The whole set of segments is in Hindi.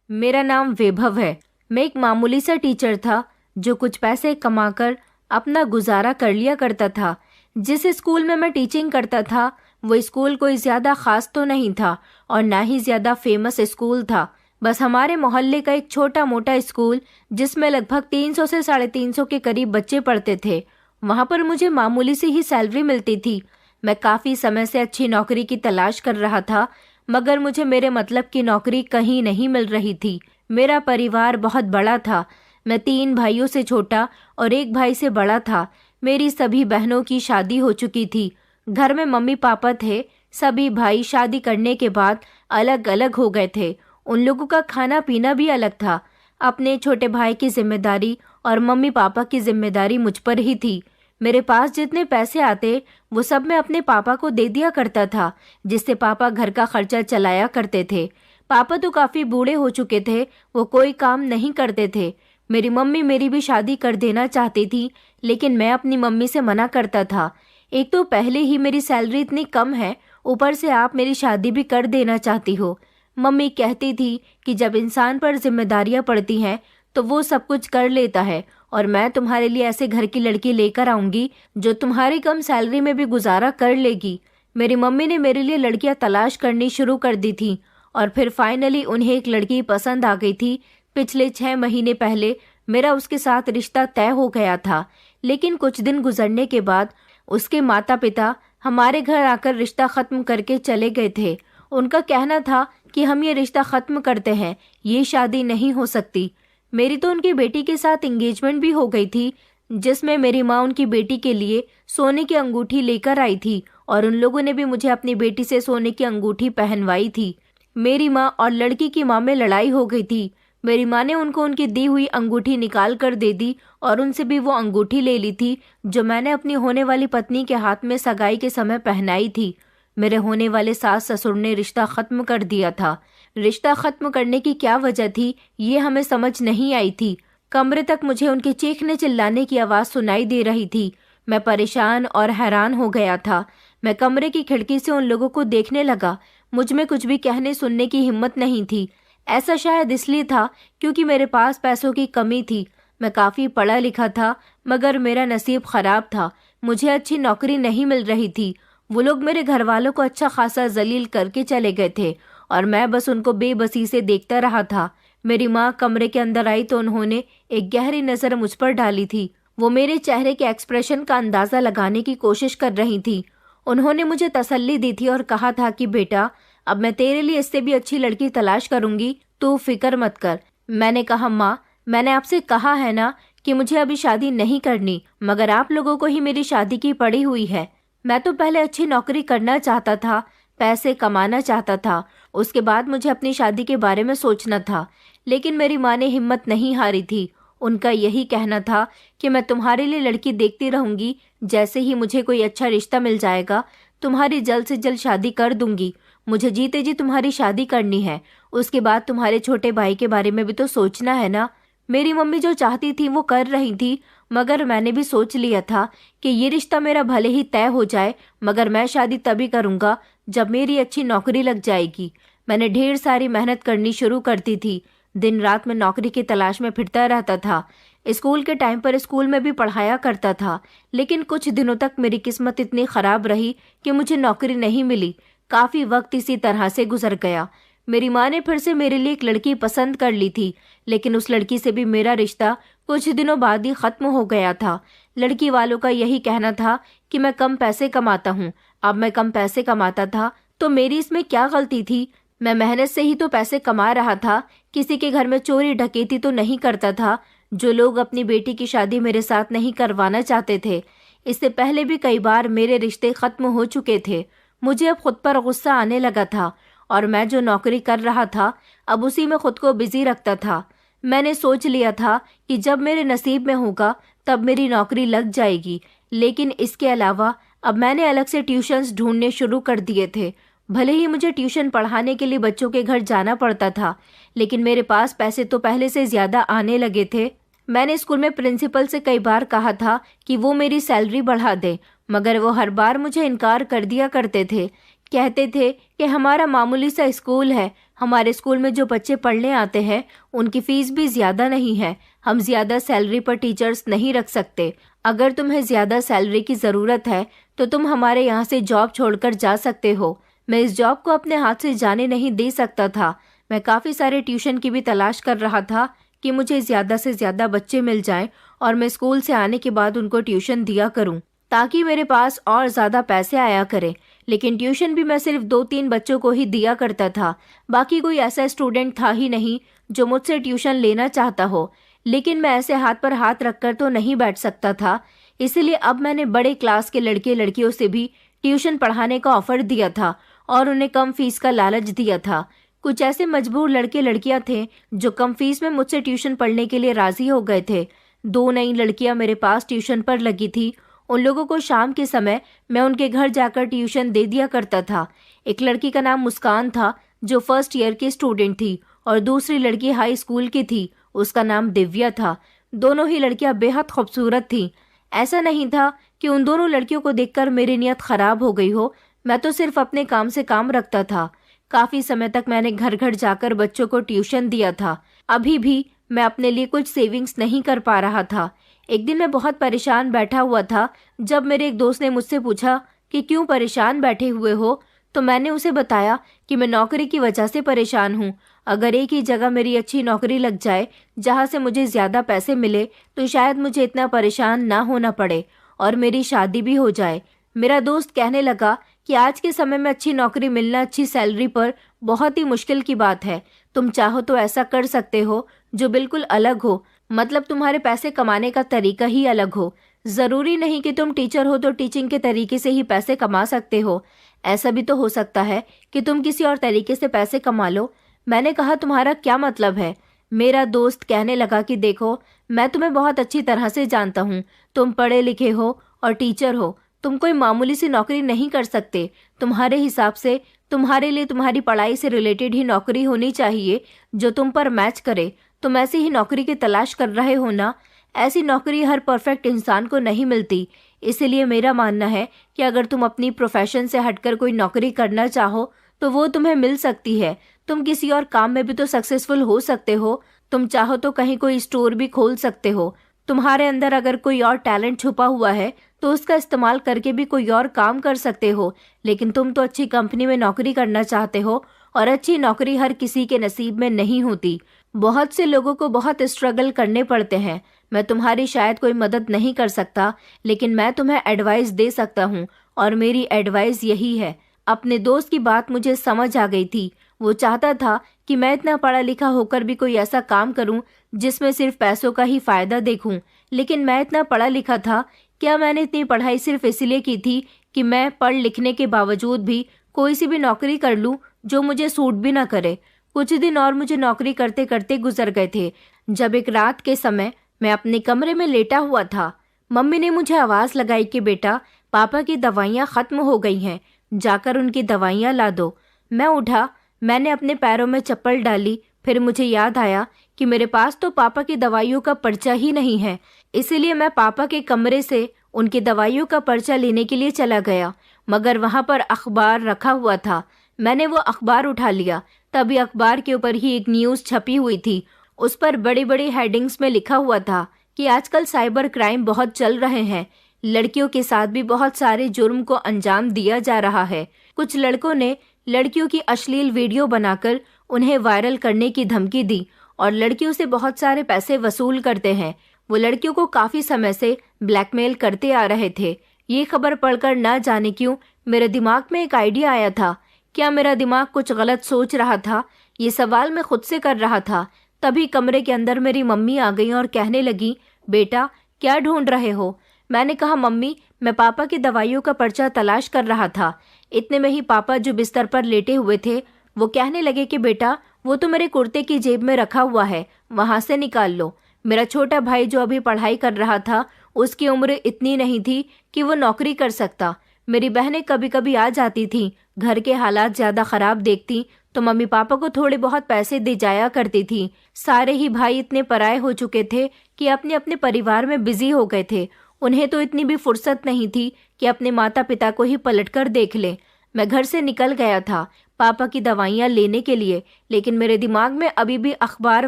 मेरा नाम वैभव है। मैं एक मामूली सा टीचर था जो कुछ पैसे कमाकर अपना गुजारा कर लिया करता था। जिस स्कूल में मैं टीचिंग करता था वो स्कूल कोई ज़्यादा ख़ास तो नहीं था और ना ही ज़्यादा फेमस स्कूल था। बस हमारे मोहल्ले का एक छोटा मोटा स्कूल जिसमें लगभग 300 से 350 के करीब बच्चे पढ़ते थे। वहाँ पर मुझे मामूली सी ही सैलरी मिलती थी। मैं काफ़ी समय से अच्छी नौकरी की तलाश कर रहा था, मगर मुझे मेरे मतलब की नौकरी कहीं नहीं मिल रही थी। मेरा परिवार बहुत बड़ा था। मैं 3 भाइयों से छोटा और एक भाई से बड़ा था। मेरी सभी बहनों की शादी हो चुकी थी। घर में मम्मी पापा थे। सभी भाई शादी करने के बाद अलग अलग हो गए थे। उन लोगों का खाना पीना भी अलग था। अपने छोटे भाई की जिम्मेदारी और मम्मी पापा की जिम्मेदारी मुझ पर ही थी। मेरे पास जितने पैसे आते वो सब मैं अपने पापा को दे दिया करता था, जिससे पापा घर का खर्चा चलाया करते थे। पापा तो काफ़ी बूढ़े हो चुके थे, वो कोई काम नहीं करते थे। मेरी मम्मी मेरी भी शादी कर देना चाहती थी, लेकिन मैं अपनी मम्मी से मना करता था। एक तो पहले ही मेरी सैलरी इतनी कम है, ऊपर से आप मेरी शादी भी कर देना चाहती हो। मम्मी कहती थी कि जब इंसान पर जिम्मेदारियां पड़ती हैं तो वो सब कुछ कर लेता है, और मैं तुम्हारे लिए ऐसे घर की लड़की लेकर आऊंगी जो तुम्हारी कम सैलरी में भी गुजारा कर लेगी। मेरी मम्मी ने मेरे लिए लड़कियां तलाश करनी शुरू कर दी थी और फिर फाइनली उन्हें एक लड़की पसंद आ गई थी। पिछले 6 महीने पहले मेरा उसके साथ रिश्ता तय हो गया था, लेकिन कुछ दिन गुजरने के बाद उसके माता पिता हमारे घर आकर रिश्ता खत्म करके चले गए थे। उनका कहना था कि हम ये रिश्ता खत्म करते हैं, ये शादी नहीं हो सकती। मेरी तो उनकी बेटी के साथ एंगेजमेंट भी हो गई थी, जिसमें मेरी माँ उनकी बेटी के लिए सोने की अंगूठी लेकर आई थी और उन लोगों ने भी मुझे अपनी बेटी से सोने की अंगूठी पहनवाई थी। मेरी माँ और लड़की की माँ में लड़ाई हो गई थी। मेरी माँ ने उनको उनकी दी हुई अंगूठी निकाल कर दे दी और उनसे भी वो अंगूठी ले ली थी जो मैंने अपनी होने वाली पत्नी के हाथ में सगाई के समय पहनाई थी। मेरे होने वाले सास ससुर ने रिश्ता खत्म कर दिया था। रिश्ता खत्म करने की क्या वजह थी ये हमें समझ नहीं आई थी। कमरे तक मुझे उनके चीखने चिल्लाने की आवाज़ सुनाई दे रही थी। मैं परेशान और हैरान हो गया था। मैं कमरे की खिड़की से उन लोगों को देखने लगा। मुझ में कुछ भी कहने सुनने की हिम्मत नहीं थी। ऐसा शायद इसलिए था क्योंकि मेरे पास पैसों की कमी थी। मैं काफ़ी पढ़ा लिखा था, मगर मेरा नसीब ख़राब था। मुझे अच्छी नौकरी नहीं मिल रही थी। वो लोग मेरे घर वालों को अच्छा खासा जलील करके चले गए थे और मैं बस उनको बेबसी से देखता रहा था। मेरी माँ कमरे के अंदर आई तो उन्होंने एक गहरी नज़र मुझ पर डाली थी। वो मेरे चेहरे के एक्सप्रेशन का अंदाज़ा लगाने की कोशिश कर रही थी। उन्होंने मुझे तसल्ली दी थी और कहा था कि बेटा, अब मैं तेरे लिए इससे भी अच्छी लड़की तलाश करूंगी, तू फिक्र मत कर। मैंने कहा, माँ, मैंने आपसे कहा है ना कि मुझे अभी शादी नहीं करनी, मगर आप लोगों को ही मेरी शादी की पड़ी हुई है। मैं तो पहले अच्छी नौकरी करना चाहता था, पैसे कमाना चाहता था, उसके बाद मुझे अपनी शादी के बारे में सोचना था। लेकिन मेरी माँ ने हिम्मत नहीं हारी थी। उनका यही कहना था कि मैं तुम्हारे लिए लड़की देखती रहूंगी, जैसे ही मुझे कोई अच्छा रिश्ता मिल जाएगा तुम्हारी जल्द से जल्द शादी कर दूंगी। मुझे जीते जी तुम्हारी शादी करनी है, उसके बाद तुम्हारे छोटे भाई के बारे में भी तो सोचना है ना। मेरी मम्मी जो चाहती थी वो कर रही थी, मगर मैंने भी सोच लिया था कि ये रिश्ता मेरा भले ही तय हो जाए, मगर मैं शादी तभी करूँगा जब मेरी अच्छी नौकरी लग जाएगी। मैंने ढेर सारी मेहनत करनी शुरू करती थी। दिन रात मैं नौकरी की तलाश में फिरता रहता था। स्कूल के टाइम पर स्कूल में भी पढ़ाया करता था, लेकिन कुछ दिनों तक मेरी किस्मत इतनी ख़राब रही कि मुझे नौकरी नहीं मिली। काफ़ी वक्त इसी तरह से गुजर गया। मेरी माँ ने फिर से मेरे लिए एक लड़की पसंद कर ली थी, लेकिन उस लड़की से भी मेरा रिश्ता कुछ दिनों बाद ही ख़त्म हो गया था। लड़की वालों का यही कहना था कि मैं कम पैसे कमाता हूँ। अब मैं कम पैसे कमाता था तो मेरी इसमें क्या गलती थी? मैं मेहनत से ही तो पैसे कमा रहा था, किसी के घर में चोरी डकैती तो नहीं करता था। जो लोग अपनी बेटी की शादी मेरे साथ नहीं करवाना चाहते थे, इससे पहले भी कई बार मेरे रिश्ते ख़त्म हो चुके थे। मुझे अब खुद पर गुस्सा आने लगा था और मैं जो नौकरी कर रहा था अब उसी में खुद को बिजी रखता था। मैंने सोच लिया था कि जब मेरे नसीब में होगा तब मेरी नौकरी लग जाएगी, लेकिन इसके अलावा अब मैंने अलग से ट्यूशन्स ढूंढने शुरू कर दिए थे। भले ही मुझे ट्यूशन पढ़ाने के लिए बच्चों के घर जाना पड़ता था, लेकिन मेरे पास पैसे तो पहले से ज़्यादा आने लगे थे। मैंने स्कूल में प्रिंसिपल से कई बार कहा था कि वो मेरी सैलरी बढ़ा दे, मगर वो हर बार मुझे इनकार कर दिया करते थे। कहते थे कि हमारा मामूली सा स्कूल है, हमारे स्कूल में जो बच्चे पढ़ने आते हैं उनकी फीस भी ज्यादा नहीं है। हम ज्यादा सैलरी पर टीचर्स नहीं रख सकते। अगर तुम्हें ज्यादा सैलरी की जरूरत है तो तुम हमारे यहाँ से जॉब छोड़कर जा सकते हो। मैं इस जॉब को अपने हाथ से जाने नहीं दे सकता था। मैं काफी सारे ट्यूशन की भी तलाश कर रहा था कि मुझे ज्यादा से ज्यादा बच्चे मिल जाएं और मैं स्कूल से आने के बाद उनको ट्यूशन दिया करूं ताकि मेरे पास और ज्यादा पैसे आया करें। लेकिन ट्यूशन भी मैं सिर्फ 2-3 बच्चों को ही दिया करता था। बाकी कोई ऐसा स्टूडेंट था ही नहीं जो मुझसे ट्यूशन लेना चाहता हो। लेकिन मैं ऐसे हाथ पर हाथ रखकर तो नहीं बैठ सकता था, इसलिए अब मैंने बड़े क्लास के लड़के लड़कियों से भी ट्यूशन पढ़ाने का ऑफर दिया था और उन्हें कम फीस का लालच दिया था। कुछ ऐसे मजबूर लड़के लड़कियां थे जो कम फीस में मुझसे ट्यूशन पढ़ने के लिए राजी हो गए थे। 2 नई लड़कियां मेरे पास ट्यूशन पर लगी थी। उन लोगों को शाम के समय मैं उनके घर जाकर ट्यूशन दे दिया करता था। एक लड़की का नाम मुस्कान था जो फर्स्ट ईयर की स्टूडेंट थी और दूसरी लड़की हाई स्कूल की थी, उसका नाम दिव्या था। दोनों ही लड़कियां बेहद खूबसूरत थीं। ऐसा नहीं था कि उन दोनों लड़कियों को देखकर मेरी नीयत खराब हो गई हो। मैं तो सिर्फ अपने काम से काम रखता था। काफी समय तक मैंने घर घर जाकर बच्चों को ट्यूशन दिया था। अभी भी मैं अपने लिए कुछ सेविंग्स नहीं कर पा रहा था। एक दिन मैं बहुत परेशान बैठा हुआ था। जब मेरे एक दोस्त ने मुझसे पूछा कि क्यों परेशान बैठे हुए हो, तो मैंने उसे बताया कि मैं नौकरी की वजह से परेशान हूँ। अगर एक ही जगह मेरी अच्छी नौकरी लग जाए जहाँ से मुझे ज्यादा पैसे मिले तो शायद मुझे इतना परेशान ना होना पड़े और मेरी शादी भी हो जाए। मेरा दोस्त कहने लगा कि आज के समय में अच्छी नौकरी मिलना अच्छी सैलरी पर बहुत ही मुश्किल की बात है। तुम चाहो तो ऐसा कर सकते हो जो बिल्कुल अलग हो, मतलब तुम्हारे पैसे कमाने का तरीका ही अलग हो। जरूरी नहीं कि तुम टीचर हो तो टीचिंग के तरीके से ही पैसे कमा सकते हो। ऐसा भी तो हो सकता है कि तुम किसी और तरीके से पैसे कमा लो। मैंने कहा, तुम्हारा क्या मतलब है? मेरा दोस्त कहने लगा कि देखो, मैं तुम्हें बहुत अच्छी तरह से जानता हूँ। तुम पढ़े लिखे हो और टीचर हो। तुम कोई मामूली सी नौकरी नहीं कर सकते। तुम्हारे हिसाब से तुम्हारे लिए तुम्हारी पढ़ाई से रिलेटेड ही नौकरी होनी चाहिए जो तुम पर मैच करे। तुम ऐसी ही नौकरी की तलाश कर रहे हो ना? ऐसी नौकरी हर परफेक्ट इंसान को नहीं मिलती। इसलिए मेरा मानना है कि अगर तुम अपनी प्रोफेशन से हटकर कोई नौकरी करना चाहो तो वो तुम्हें मिल सकती है। तुम किसी और काम में भी तो सक्सेसफुल हो सकते हो। तुम चाहो तो कहीं कोई स्टोर भी खोल सकते हो। तुम्हारे अंदर अगर कोई और टैलेंट छुपा हुआ है तो उसका इस्तेमाल करके भी कोई और काम कर सकते हो। लेकिन तुम तो अच्छी कंपनी में नौकरी करना चाहते हो और अच्छी नौकरी हर किसी के नसीब में नहीं होती। बहुत से लोगों को बहुत स्ट्रगल करने पड़ते हैं। मैं तुम्हारी शायद कोई मदद नहीं कर सकता, लेकिन मैं तुम्हें एडवाइस दे सकता हूँ और मेरी एडवाइस यही है। अपने दोस्त की बात मुझे समझ आ गई थी। वो चाहता था कि मैं इतना पढ़ा लिखा होकर भी कोई ऐसा काम करूं जिसमें सिर्फ पैसों का ही फायदा देखूं। लेकिन मैं इतना पढ़ा लिखा था? क्या मैंने इतनी पढ़ाई सिर्फ इसलिए की थी कि मैं पढ़ लिखने के बावजूद भी कोई सी भी नौकरी कर लूं जो मुझे सूट भी ना करे? कुछ दिन और मुझे नौकरी करते करते गुजर गए थे जब एक रात के समय मैं अपने कमरे में लेटा हुआ था। मम्मी ने मुझे आवाज लगाई कि बेटा, पापा की दवाइयाँ खत्म हो गई हैं, जाकर उनकी दवाइयाँ ला दो। मैं उठा, मैंने अपने पैरों में चप्पल डाली। फिर मुझे याद आया कि मेरे पास तो पापा की दवाइयों का पर्चा ही नहीं है। इसीलिए मैं पापा के कमरे से उनकी दवाइयों का पर्चा लेने के लिए चला गया, मगर वहां पर अखबार रखा हुआ था। मैंने वो अखबार उठा लिया। तभी अखबार के ऊपर ही एक न्यूज़ छपी हुई थी। उस पर बड़ी बड़ी हेडिंग्स में लिखा हुआ था कि आजकल साइबर क्राइम बहुत चल रहे हैं। लड़कियों के साथ भी बहुत सारे जुर्म को अंजाम दिया जा रहा है। कुछ लड़कों ने लड़कियों की अश्लील वीडियो बनाकर उन्हें वायरल करने की धमकी दी और लड़कियों से बहुत सारे पैसे वसूल करते हैं। वो लड़कियों को काफी समय से ब्लैकमेल करते आ रहे थे। ये खबर पढ़कर ना जाने क्यों मेरे दिमाग में एक आइडिया आया था। क्या मेरा दिमाग कुछ गलत सोच रहा था? ये सवाल मैं खुद से कर रहा था। तभी कमरे के अंदर मेरी मम्मी आ गई और कहने लगी, बेटा क्या ढूंढ रहे हो? मैंने कहा, मम्मी मैं पापा की दवाइयों का पर्चा तलाश कर रहा था। इतने में ही पापा जो बिस्तर पर लेटे हुए थे वो कहने लगे कि बेटा वो तो मेरे कुर्ते की जेब में रखा हुआ है, वहां से निकाल लो। मेरा छोटा भाई जो अभी पढ़ाई कर रहा था, उसकी उम्र इतनी नहीं थी कि वो नौकरी कर सकता। मेरी बहनें कभी कभी आ जाती थी, घर के हालात ज्यादा खराब देखती तो मम्मी पापा को थोड़े बहुत पैसे दे जाया करती थी। सारे ही भाई इतने पराये हो चुके थे कि अपने अपने परिवार में बिजी हो गए थे। उन्हें तो इतनी भी फुर्सत नहीं थी कि अपने माता पिता को ही पलटकर देख ले। मैं घर से निकल गया था। पापा की दवाइयाँ लेने के लिए, लेकिन मेरे दिमाग में अभी भी अखबार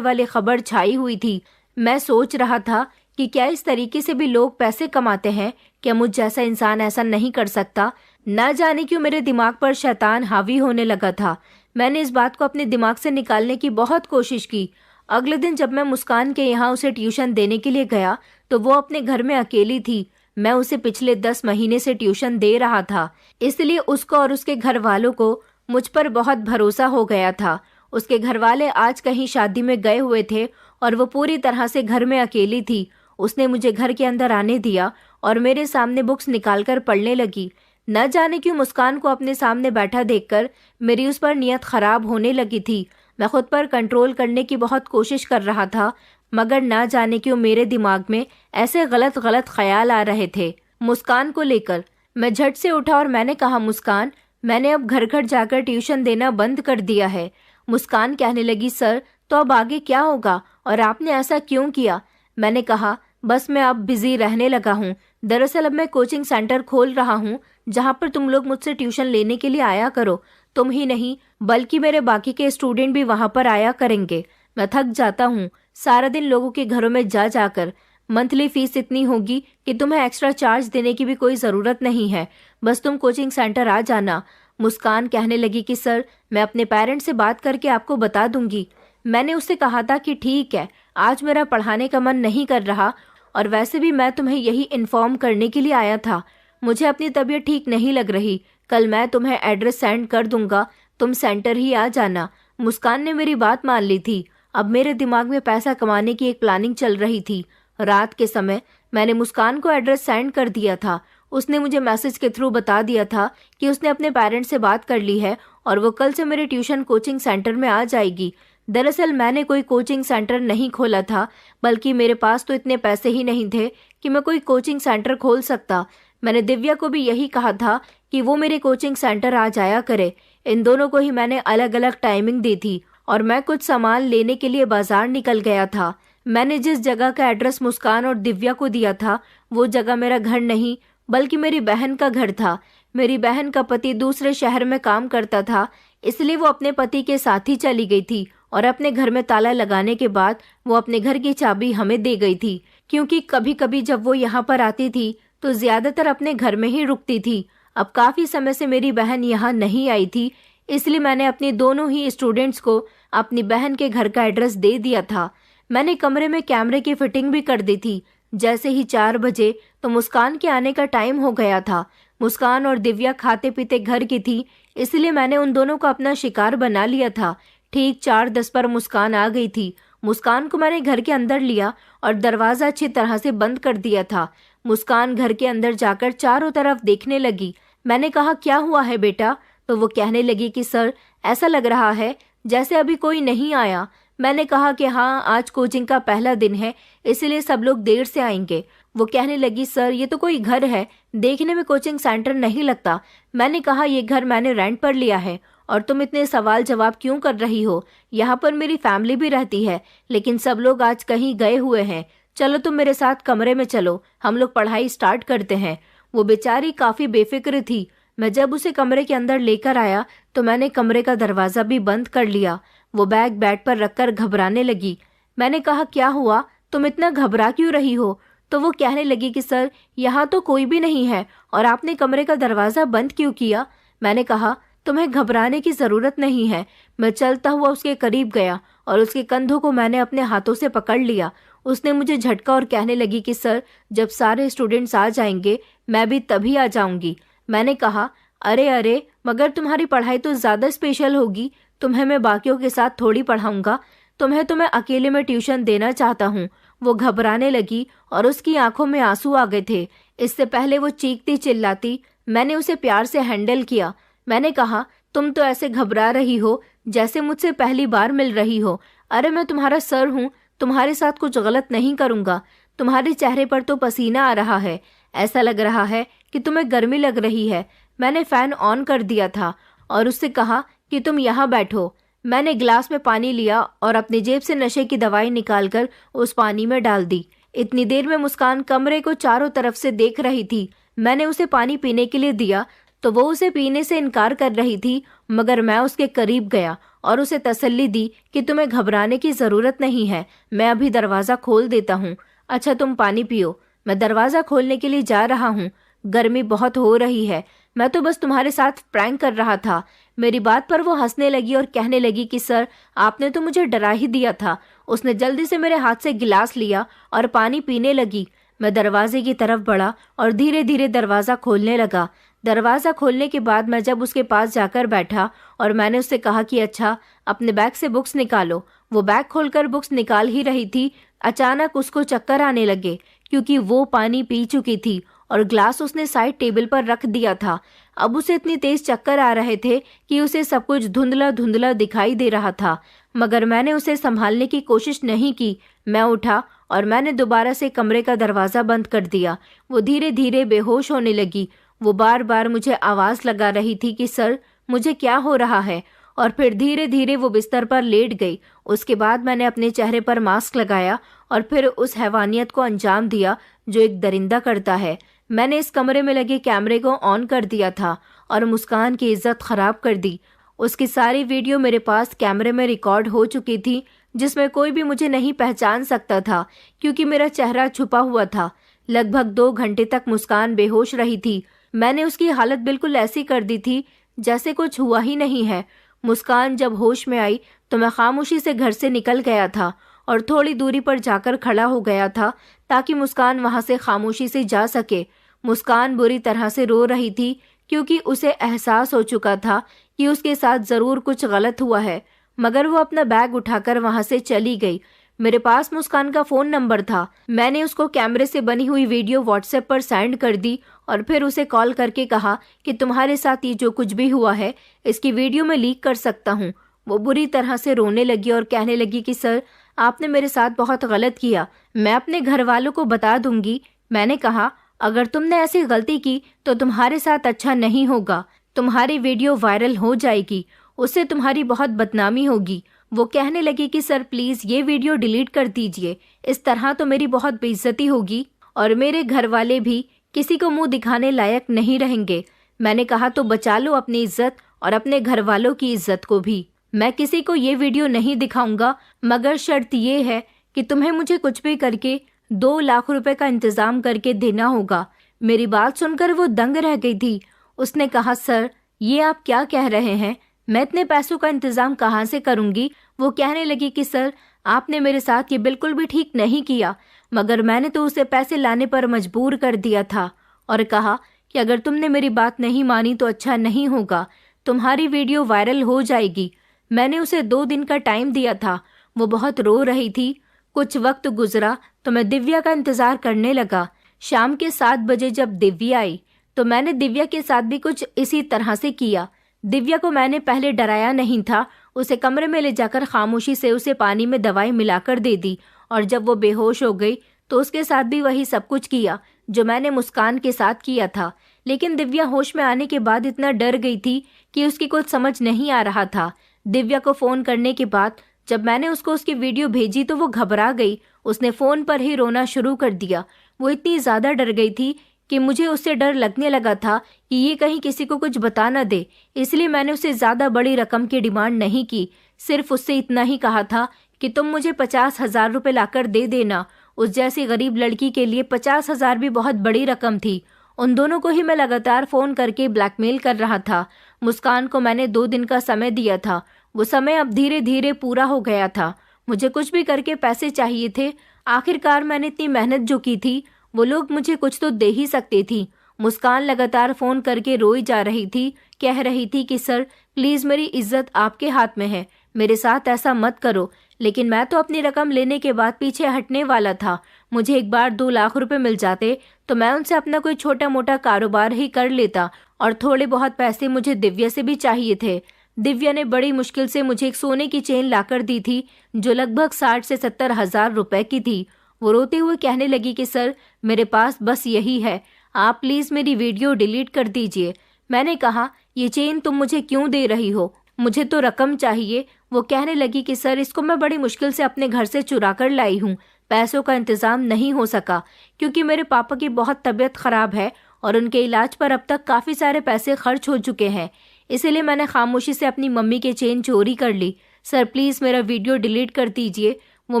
वाली खबर छाई हुई थी। मैं सोच रहा था कि क्या इस तरीके से भी लोग पैसे कमाते हैं? क्या मुझ जैसा इंसान ऐसा नहीं कर सकता? ना जाने क्यों मेरे दिमाग पर शैतान हावी होने लगा था। मैंने इस बात को अपने दिमाग से निकालने की बहुत कोशिश की। अगले दिन जब मैं मुस्कान के यहाँ उसे ट्यूशन देने के लिए गया तो वो अपने घर में अकेली थी। मैं उसे पिछले 10 महीने से ट्यूशन दे रहा था, इसलिए उसको और उसके घर वालों को मुझ पर बहुत भरोसा हो गया था। उसके घर वाले आज कहीं शादी में गए हुए थे और वो पूरी तरह से घर में अकेली थी। उसने मुझे घर के अंदर आने दिया और मेरे सामने बुक्स निकालकर पढ़ने लगी। न जाने क्यों मुस्कान को अपने सामने बैठा देखकर मेरी उस पर नियत खराब होने लगी थी। मैं खुद पर कंट्रोल करने की बहुत कोशिश कर रहा था, मगर ना जाने क्यों मेरे दिमाग में ऐसे गलत गलत ख्याल आ रहे थे मुस्कान को लेकर। मैं झट से उठा और मैंने कहा, मुस्कान, मैंने अब घर घर जाकर ट्यूशन देना बंद कर दिया है। मुस्कान कहने लगी, सर, तो अब आगे क्या होगा और आपने ऐसा क्यों किया? मैंने कहा, बस मैं अब बिजी रहने लगा हूँ। दरअसल अब मैं कोचिंग सेंटर खोल रहा हूँ जहाँ पर तुम लोग मुझसे ट्यूशन लेने के लिए आया करो। तुम ही नहीं बल्कि मेरे बाकी के स्टूडेंट भी वहाँ पर आया करेंगे। मैं थक जाता हूँ सारा दिन लोगों के घरों में जा जाकर। मंथली फीस इतनी होगी कि तुम्हें एक्स्ट्रा चार्ज देने की भी कोई ज़रूरत नहीं है। बस तुम कोचिंग सेंटर आ जाना। मुस्कान कहने लगी कि सर, मैं अपने पेरेंट्स से बात करके आपको बता दूंगी। मैंने उससे कहा था कि ठीक है, आज मेरा पढ़ाने का मन नहीं कर रहा और वैसे भी मैं तुम्हें यही इन्फॉर्म करने के लिए आया था। मुझे अपनी तबीयत ठीक नहीं लग रही। कल मैं तुम्हें एड्रेस सेंड कर दूंगा, तुम सेंटर ही आ जाना। मुस्कान ने मेरी बात मान ली थी। अब मेरे दिमाग में पैसा कमाने की एक प्लानिंग चल रही थी। रात के समय मैंने मुस्कान को एड्रेस सेंड कर दिया था। उसने मुझे मैसेज के थ्रू बता दिया था कि उसने अपने पेरेंट्स से बात कर ली है और वो कल से मेरे ट्यूशन कोचिंग सेंटर में आ जाएगी। दरअसल मैंने कोई कोचिंग सेंटर नहीं खोला था, बल्कि मेरे पास तो इतने पैसे ही नहीं थे कि मैं कोई कोचिंग सेंटर खोल सकता। मैंने दिव्या को भी यही कहा था कि वो मेरे कोचिंग सेंटर आ जाया करे। इन दोनों को ही मैंने अलग अलग टाइमिंग दी थी और मैं कुछ सामान लेने के लिए बाजार निकल गया था। मैंने जिस जगह का एड्रेस मुस्कान और दिव्या को दिया था वो जगह मेरा घर नहीं बल्कि मेरी बहन का घर था। मेरी बहन का पति दूसरे शहर में काम करता था, इसलिए वो अपने पति के साथ ही चली गई थी और अपने घर में ताला लगाने के बाद वो अपने घर की चाबी हमें दे गई थी, क्योंकि कभी कभी जब वो यहाँ पर आती थी तो ज्यादातर अपने घर में ही रुकती थी। अब काफी समय से मेरी बहन यहाँ नहीं आई थी, इसलिए मैंने अपने दोनों ही स्टूडेंट्स को अपनी बहन के घर का एड्रेस दे दिया था। मैंने कमरे में कैमरे की फिटिंग भी कर दी थी। जैसे ही 4 बजे तो मुस्कान के आने का टाइम हो गया था। मुस्कान और दिव्या खाते पीते घर की थी, इसलिए मैंने उन दोनों को अपना शिकार बना लिया था। ठीक 4:10 पर मुस्कान आ गई थी। मुस्कान को मैंने घर के अंदर लिया और दरवाजा अच्छी तरह से बंद कर दिया था। मुस्कान घर के अंदर जाकर चारों तरफ देखने लगी। मैंने कहा, क्या हुआ है बेटा? तो वो कहने लगी कि सर, ऐसा लग रहा है जैसे अभी कोई नहीं आया। मैंने कहा कि हाँ, आज कोचिंग का पहला दिन है, इसलिए सब लोग देर से आएंगे। वो कहने लगी, सर, ये तो कोई घर है, देखने में कोचिंग सेंटर नहीं लगता। मैंने कहा, ये घर मैंने रेंट पर लिया है और तुम इतने सवाल जवाब क्यों कर रही हो? यहाँ पर मेरी फैमिली भी रहती है, लेकिन सब लोग आज कहीं गए हुए हैं। चलो तुम मेरे साथ कमरे में चलो, हम लोग पढ़ाई स्टार्ट करते हैं। वो बेचारी काफी बेफिक्र थी। मैं जब उसे कमरे के अंदर लेकर आया तो मैंने कमरे का दरवाजा भी बंद कर लिया। वो बैग बेड पर रखकर घबराने लगी। मैंने कहा, क्या हुआ? तुम इतना घबरा क्यों रही हो? तो वो कहने लगी कि सर, यहाँ तो कोई भी नहीं है और आपने कमरे का दरवाजा बंद क्यों किया? मैंने कहा, तुम्हें घबराने की जरूरत नहीं है। मैं चलता हुआ उसके करीब गया और उसके कंधों को मैंने अपने हाथों से पकड़ लिया। उसने मुझे झटका और कहने लगी कि सर, जब सारे स्टूडेंट्स आ जाएंगे मैं भी तभी आ जाऊंगी। मैंने कहा, अरे अरे, मगर तुम्हारी पढ़ाई तो ज्यादा स्पेशल होगी, तुम्हें मैं बाकियों के साथ थोड़ी पढ़ाऊंगा, तुम्हें तो मैं अकेले में ट्यूशन देना चाहता हूँ। वो घबराने लगी और उसकी आंखों में आंसू आ गए थे। इससे पहले वो चीखती चिल्लाती, मैंने उसे प्यार से हैंडल किया। मैंने कहा, तुम तो ऐसे घबरा रही हो जैसे मुझसे पहली बार मिल रही हो। अरे मैं तुम्हारा सर हूँ, तुम्हारे साथ कुछ गलत नहीं करूँगा। तुम्हारे चेहरे पर तो पसीना आ रहा है, ऐसा लग रहा है कि तुम्हें गर्मी लग रही है। मैंने फैन ऑन कर दिया था और उससे कहा कि तुम यहाँ बैठो। मैंने गिलास में पानी लिया और अपनी जेब से नशे की दवाई निकालकर उस पानी में डाल दी। इतनी देर में मुस्कान कमरे को चारों तरफ से देख रही थी। मैंने उसे पानी पीने के लिए दिया तो वो उसे पीने से इनकार कर रही थी, मगर मैं उसके करीब गया और उसे तसल्ली दी कि तुम्हें घबराने की ज़रूरत नहीं है, मैं अभी दरवाज़ा खोल देता हूँ। अच्छा तुम पानी पियो। मैं दरवाज़ा खोलने के लिए जा रहा हूँ। गर्मी बहुत हो रही है। मैं तो बस तुम्हारे साथ प्रैंक कर रहा था। मेरी बात पर वो हंसने लगी और कहने लगी कि सर, आपने तो मुझे डरा ही दिया था। उसने जल्दी से मेरे हाथ से गिलास लिया और पानी पीने लगी। मैं दरवाजे की तरफ बढ़ा और धीरे धीरे दरवाज़ा खोलने लगा। दरवाज़ा खोलने के बाद मैं जब उसके पास जाकर बैठा और मैंने उससे कहा कि अच्छा, अपने बैग से बुक्स निकालो। वो बैग खोलकर बुक्स निकाल ही रही थी, अचानक उसको चक्कर आने लगे, क्योंकि वो पानी पी चुकी थी और ग्लास उसने साइड टेबल पर रख दिया था। अब उसे इतनी तेज चक्कर आ रहे थे कि उसे सब कुछ धुंधला धुंधला दिखाई दे रहा था, मगर मैंने उसे संभालने की कोशिश नहीं की। मैं उठा और मैंने दोबारा से कमरे का दरवाज़ा बंद कर दिया। वो धीरे धीरे बेहोश होने लगी। वो बार बार मुझे आवाज़ लगा रही थी कि सर, मुझे क्या हो रहा है, और फिर धीरे धीरे वो बिस्तर पर लेट गई। उसके बाद मैंने अपने चेहरे पर मास्क लगाया और फिर उस हैवानियत को अंजाम दिया जो एक दरिंदा करता है। मैंने इस कमरे में लगे कैमरे को ऑन कर दिया था और मुस्कान की इज्जत खराब कर दी। उसकी सारी वीडियो मेरे पास कैमरे में रिकॉर्ड हो चुकी थी, जिसमें कोई भी मुझे नहीं पहचान सकता था क्योंकि मेरा चेहरा छुपा हुआ था। लगभग 2 घंटे तक मुस्कान बेहोश रही थी। मैंने उसकी हालत बिल्कुल ऐसी कर दी थी जैसे कुछ हुआ ही नहीं है। मुस्कान जब होश में आई तो मैं खामोशी से घर से निकल गया था और थोड़ी दूरी पर जाकर खड़ा हो गया था ताकि मुस्कान वहां से खामोशी से जा सके। मुस्कान बुरी तरह से रो रही थी क्योंकि उसे एहसास हो चुका था कि उसके साथ ज़रूर कुछ गलत हुआ है, मगर वो अपना बैग उठाकर वहां से चली गई। मेरे पास मुस्कान का फ़ोन नंबर था। मैंने उसको कैमरे से बनी हुई वीडियो व्हाट्सएप पर सेंड कर दी और फिर उसे कॉल करके कहा कि तुम्हारे साथ ये जो कुछ भी हुआ है इसकी वीडियो मैं लीक कर सकता हूँ। वो बुरी तरह से रोने लगी और कहने लगी कि सर, आपने मेरे साथ बहुत गलत किया, मैं अपने घर वालों को बता दूंगी। मैंने कहा, अगर तुमने ऐसी गलती की तो तुम्हारे साथ अच्छा नहीं होगा, तुम्हारी वीडियो वायरल हो जाएगी, उससे तुम्हारी बहुत बदनामी होगी। वो कहने लगी कि सर प्लीज़ ये वीडियो डिलीट कर दीजिए, इस तरह तो मेरी बहुत बेइज्जती होगी और मेरे घर वाले भी किसी को मुंह दिखाने लायक नहीं रहेंगे। मैंने कहा तो बचा लो अपनी इज्जत और अपने घर वालों की इज्जत को भी। मैं किसी को ये वीडियो नहीं दिखाऊंगा, मगर शर्त ये है कि तुम्हें मुझे कुछ भी करके 2 लाख रुपए का इंतजाम करके देना होगा। मेरी बात सुनकर वो दंग रह गई थी। उसने कहा, सर ये आप क्या कह रहे हैं, मैं इतने पैसों का इंतजाम कहाँ से करूंगी। वो कहने लगी कि सर, आपने मेरे साथ ये बिल्कुल भी ठीक नहीं किया, मगर मैंने तो उसे पैसे लाने पर मजबूर कर दिया था और कहा कि अगर तुमने मेरी बात नहीं मानी तो अच्छा नहीं होगा, तुम्हारी वीडियो वायरल हो जाएगी। मैंने उसे 2 दिन का टाइम दिया था। वो बहुत रो रही थी। कुछ वक्त गुजरा तो मैं दिव्या का इंतजार करने लगा। शाम के 7 बजे जब दिव्या आई तो मैंने दिव्या के साथ भी कुछ इसी तरह से किया। दिव्या को मैंने पहले डराया नहीं था, उसे कमरे में ले जाकर खामोशी से उसे पानी में दवाई मिलाकर दे दी और जब वो बेहोश हो गई तो उसके साथ भी वही सब कुछ किया जो मैंने मुस्कान के साथ किया था। लेकिन दिव्या होश में आने के बाद इतना डर गई थी कि उसकी कुछ समझ नहीं आ रहा था। दिव्या को फ़ोन करने के बाद जब मैंने उसको उसकी वीडियो भेजी तो वो घबरा गई। उसने फ़ोन पर ही रोना शुरू कर दिया। वो इतनी ज़्यादा डर गई थी कि मुझे उससे डर लगने लगा था कि ये कहीं किसी को कुछ बता न दे, इसलिए मैंने उसे ज़्यादा बड़ी रकम की डिमांड नहीं की। सिर्फ उससे इतना ही कहा था कि तुम मुझे 50,000 रुपये लाकर दे देना। उस जैसी गरीब लड़की के लिए 50,000 भी बहुत बड़ी रकम थी। उन दोनों को ही मैं लगातार फ़ोन करके ब्लैकमेल कर रहा था। मुस्कान को मैंने 2 दिन का समय दिया था। वो समय अब धीरे धीरे पूरा हो गया था। मुझे कुछ भी करके पैसे चाहिए थे। आखिरकार मैंने इतनी मेहनत जो की थी, वो लोग मुझे कुछ तो दे ही सकते थी। मुस्कान लगातार फ़ोन करके रोई जा रही थी, कह रही थी कि सर प्लीज़, मेरी इज्जत आपके हाथ में है, मेरे साथ ऐसा मत करो। लेकिन मैं तो अपनी रकम लेने के बाद पीछे हटने वाला था। मुझे एक बार 2 लाख रुपए मिल जाते तो मैं उनसे अपना कोई छोटा मोटा कारोबार ही कर लेता और थोड़े बहुत पैसे मुझे दिव्या से भी चाहिए थे। दिव्या ने बड़ी मुश्किल से मुझे एक सोने की चेन लाकर दी थी जो लगभग 60 से 70 हज़ार रुपए की थी। वो रोते हुए कहने लगी कि सर मेरे पास बस यही है, आप प्लीज़ मेरी वीडियो डिलीट कर दीजिए। मैंने कहा, ये चेन तुम मुझे क्यों दे रही हो, मुझे तो रकम चाहिए। वो कहने लगी कि सर इसको मैं बड़ी मुश्किल से अपने घर से चुरा कर लाई हूँ, पैसों का इंतज़ाम नहीं हो सका क्योंकि मेरे पापा की बहुत तबीयत ख़राब है और उनके इलाज पर अब तक काफ़ी सारे पैसे खर्च हो चुके हैं। इसीलिए मैंने खामोशी से अपनी मम्मी के चेन चोरी कर ली। सर प्लीज़ मेरा वीडियो डिलीट कर दीजिए। वो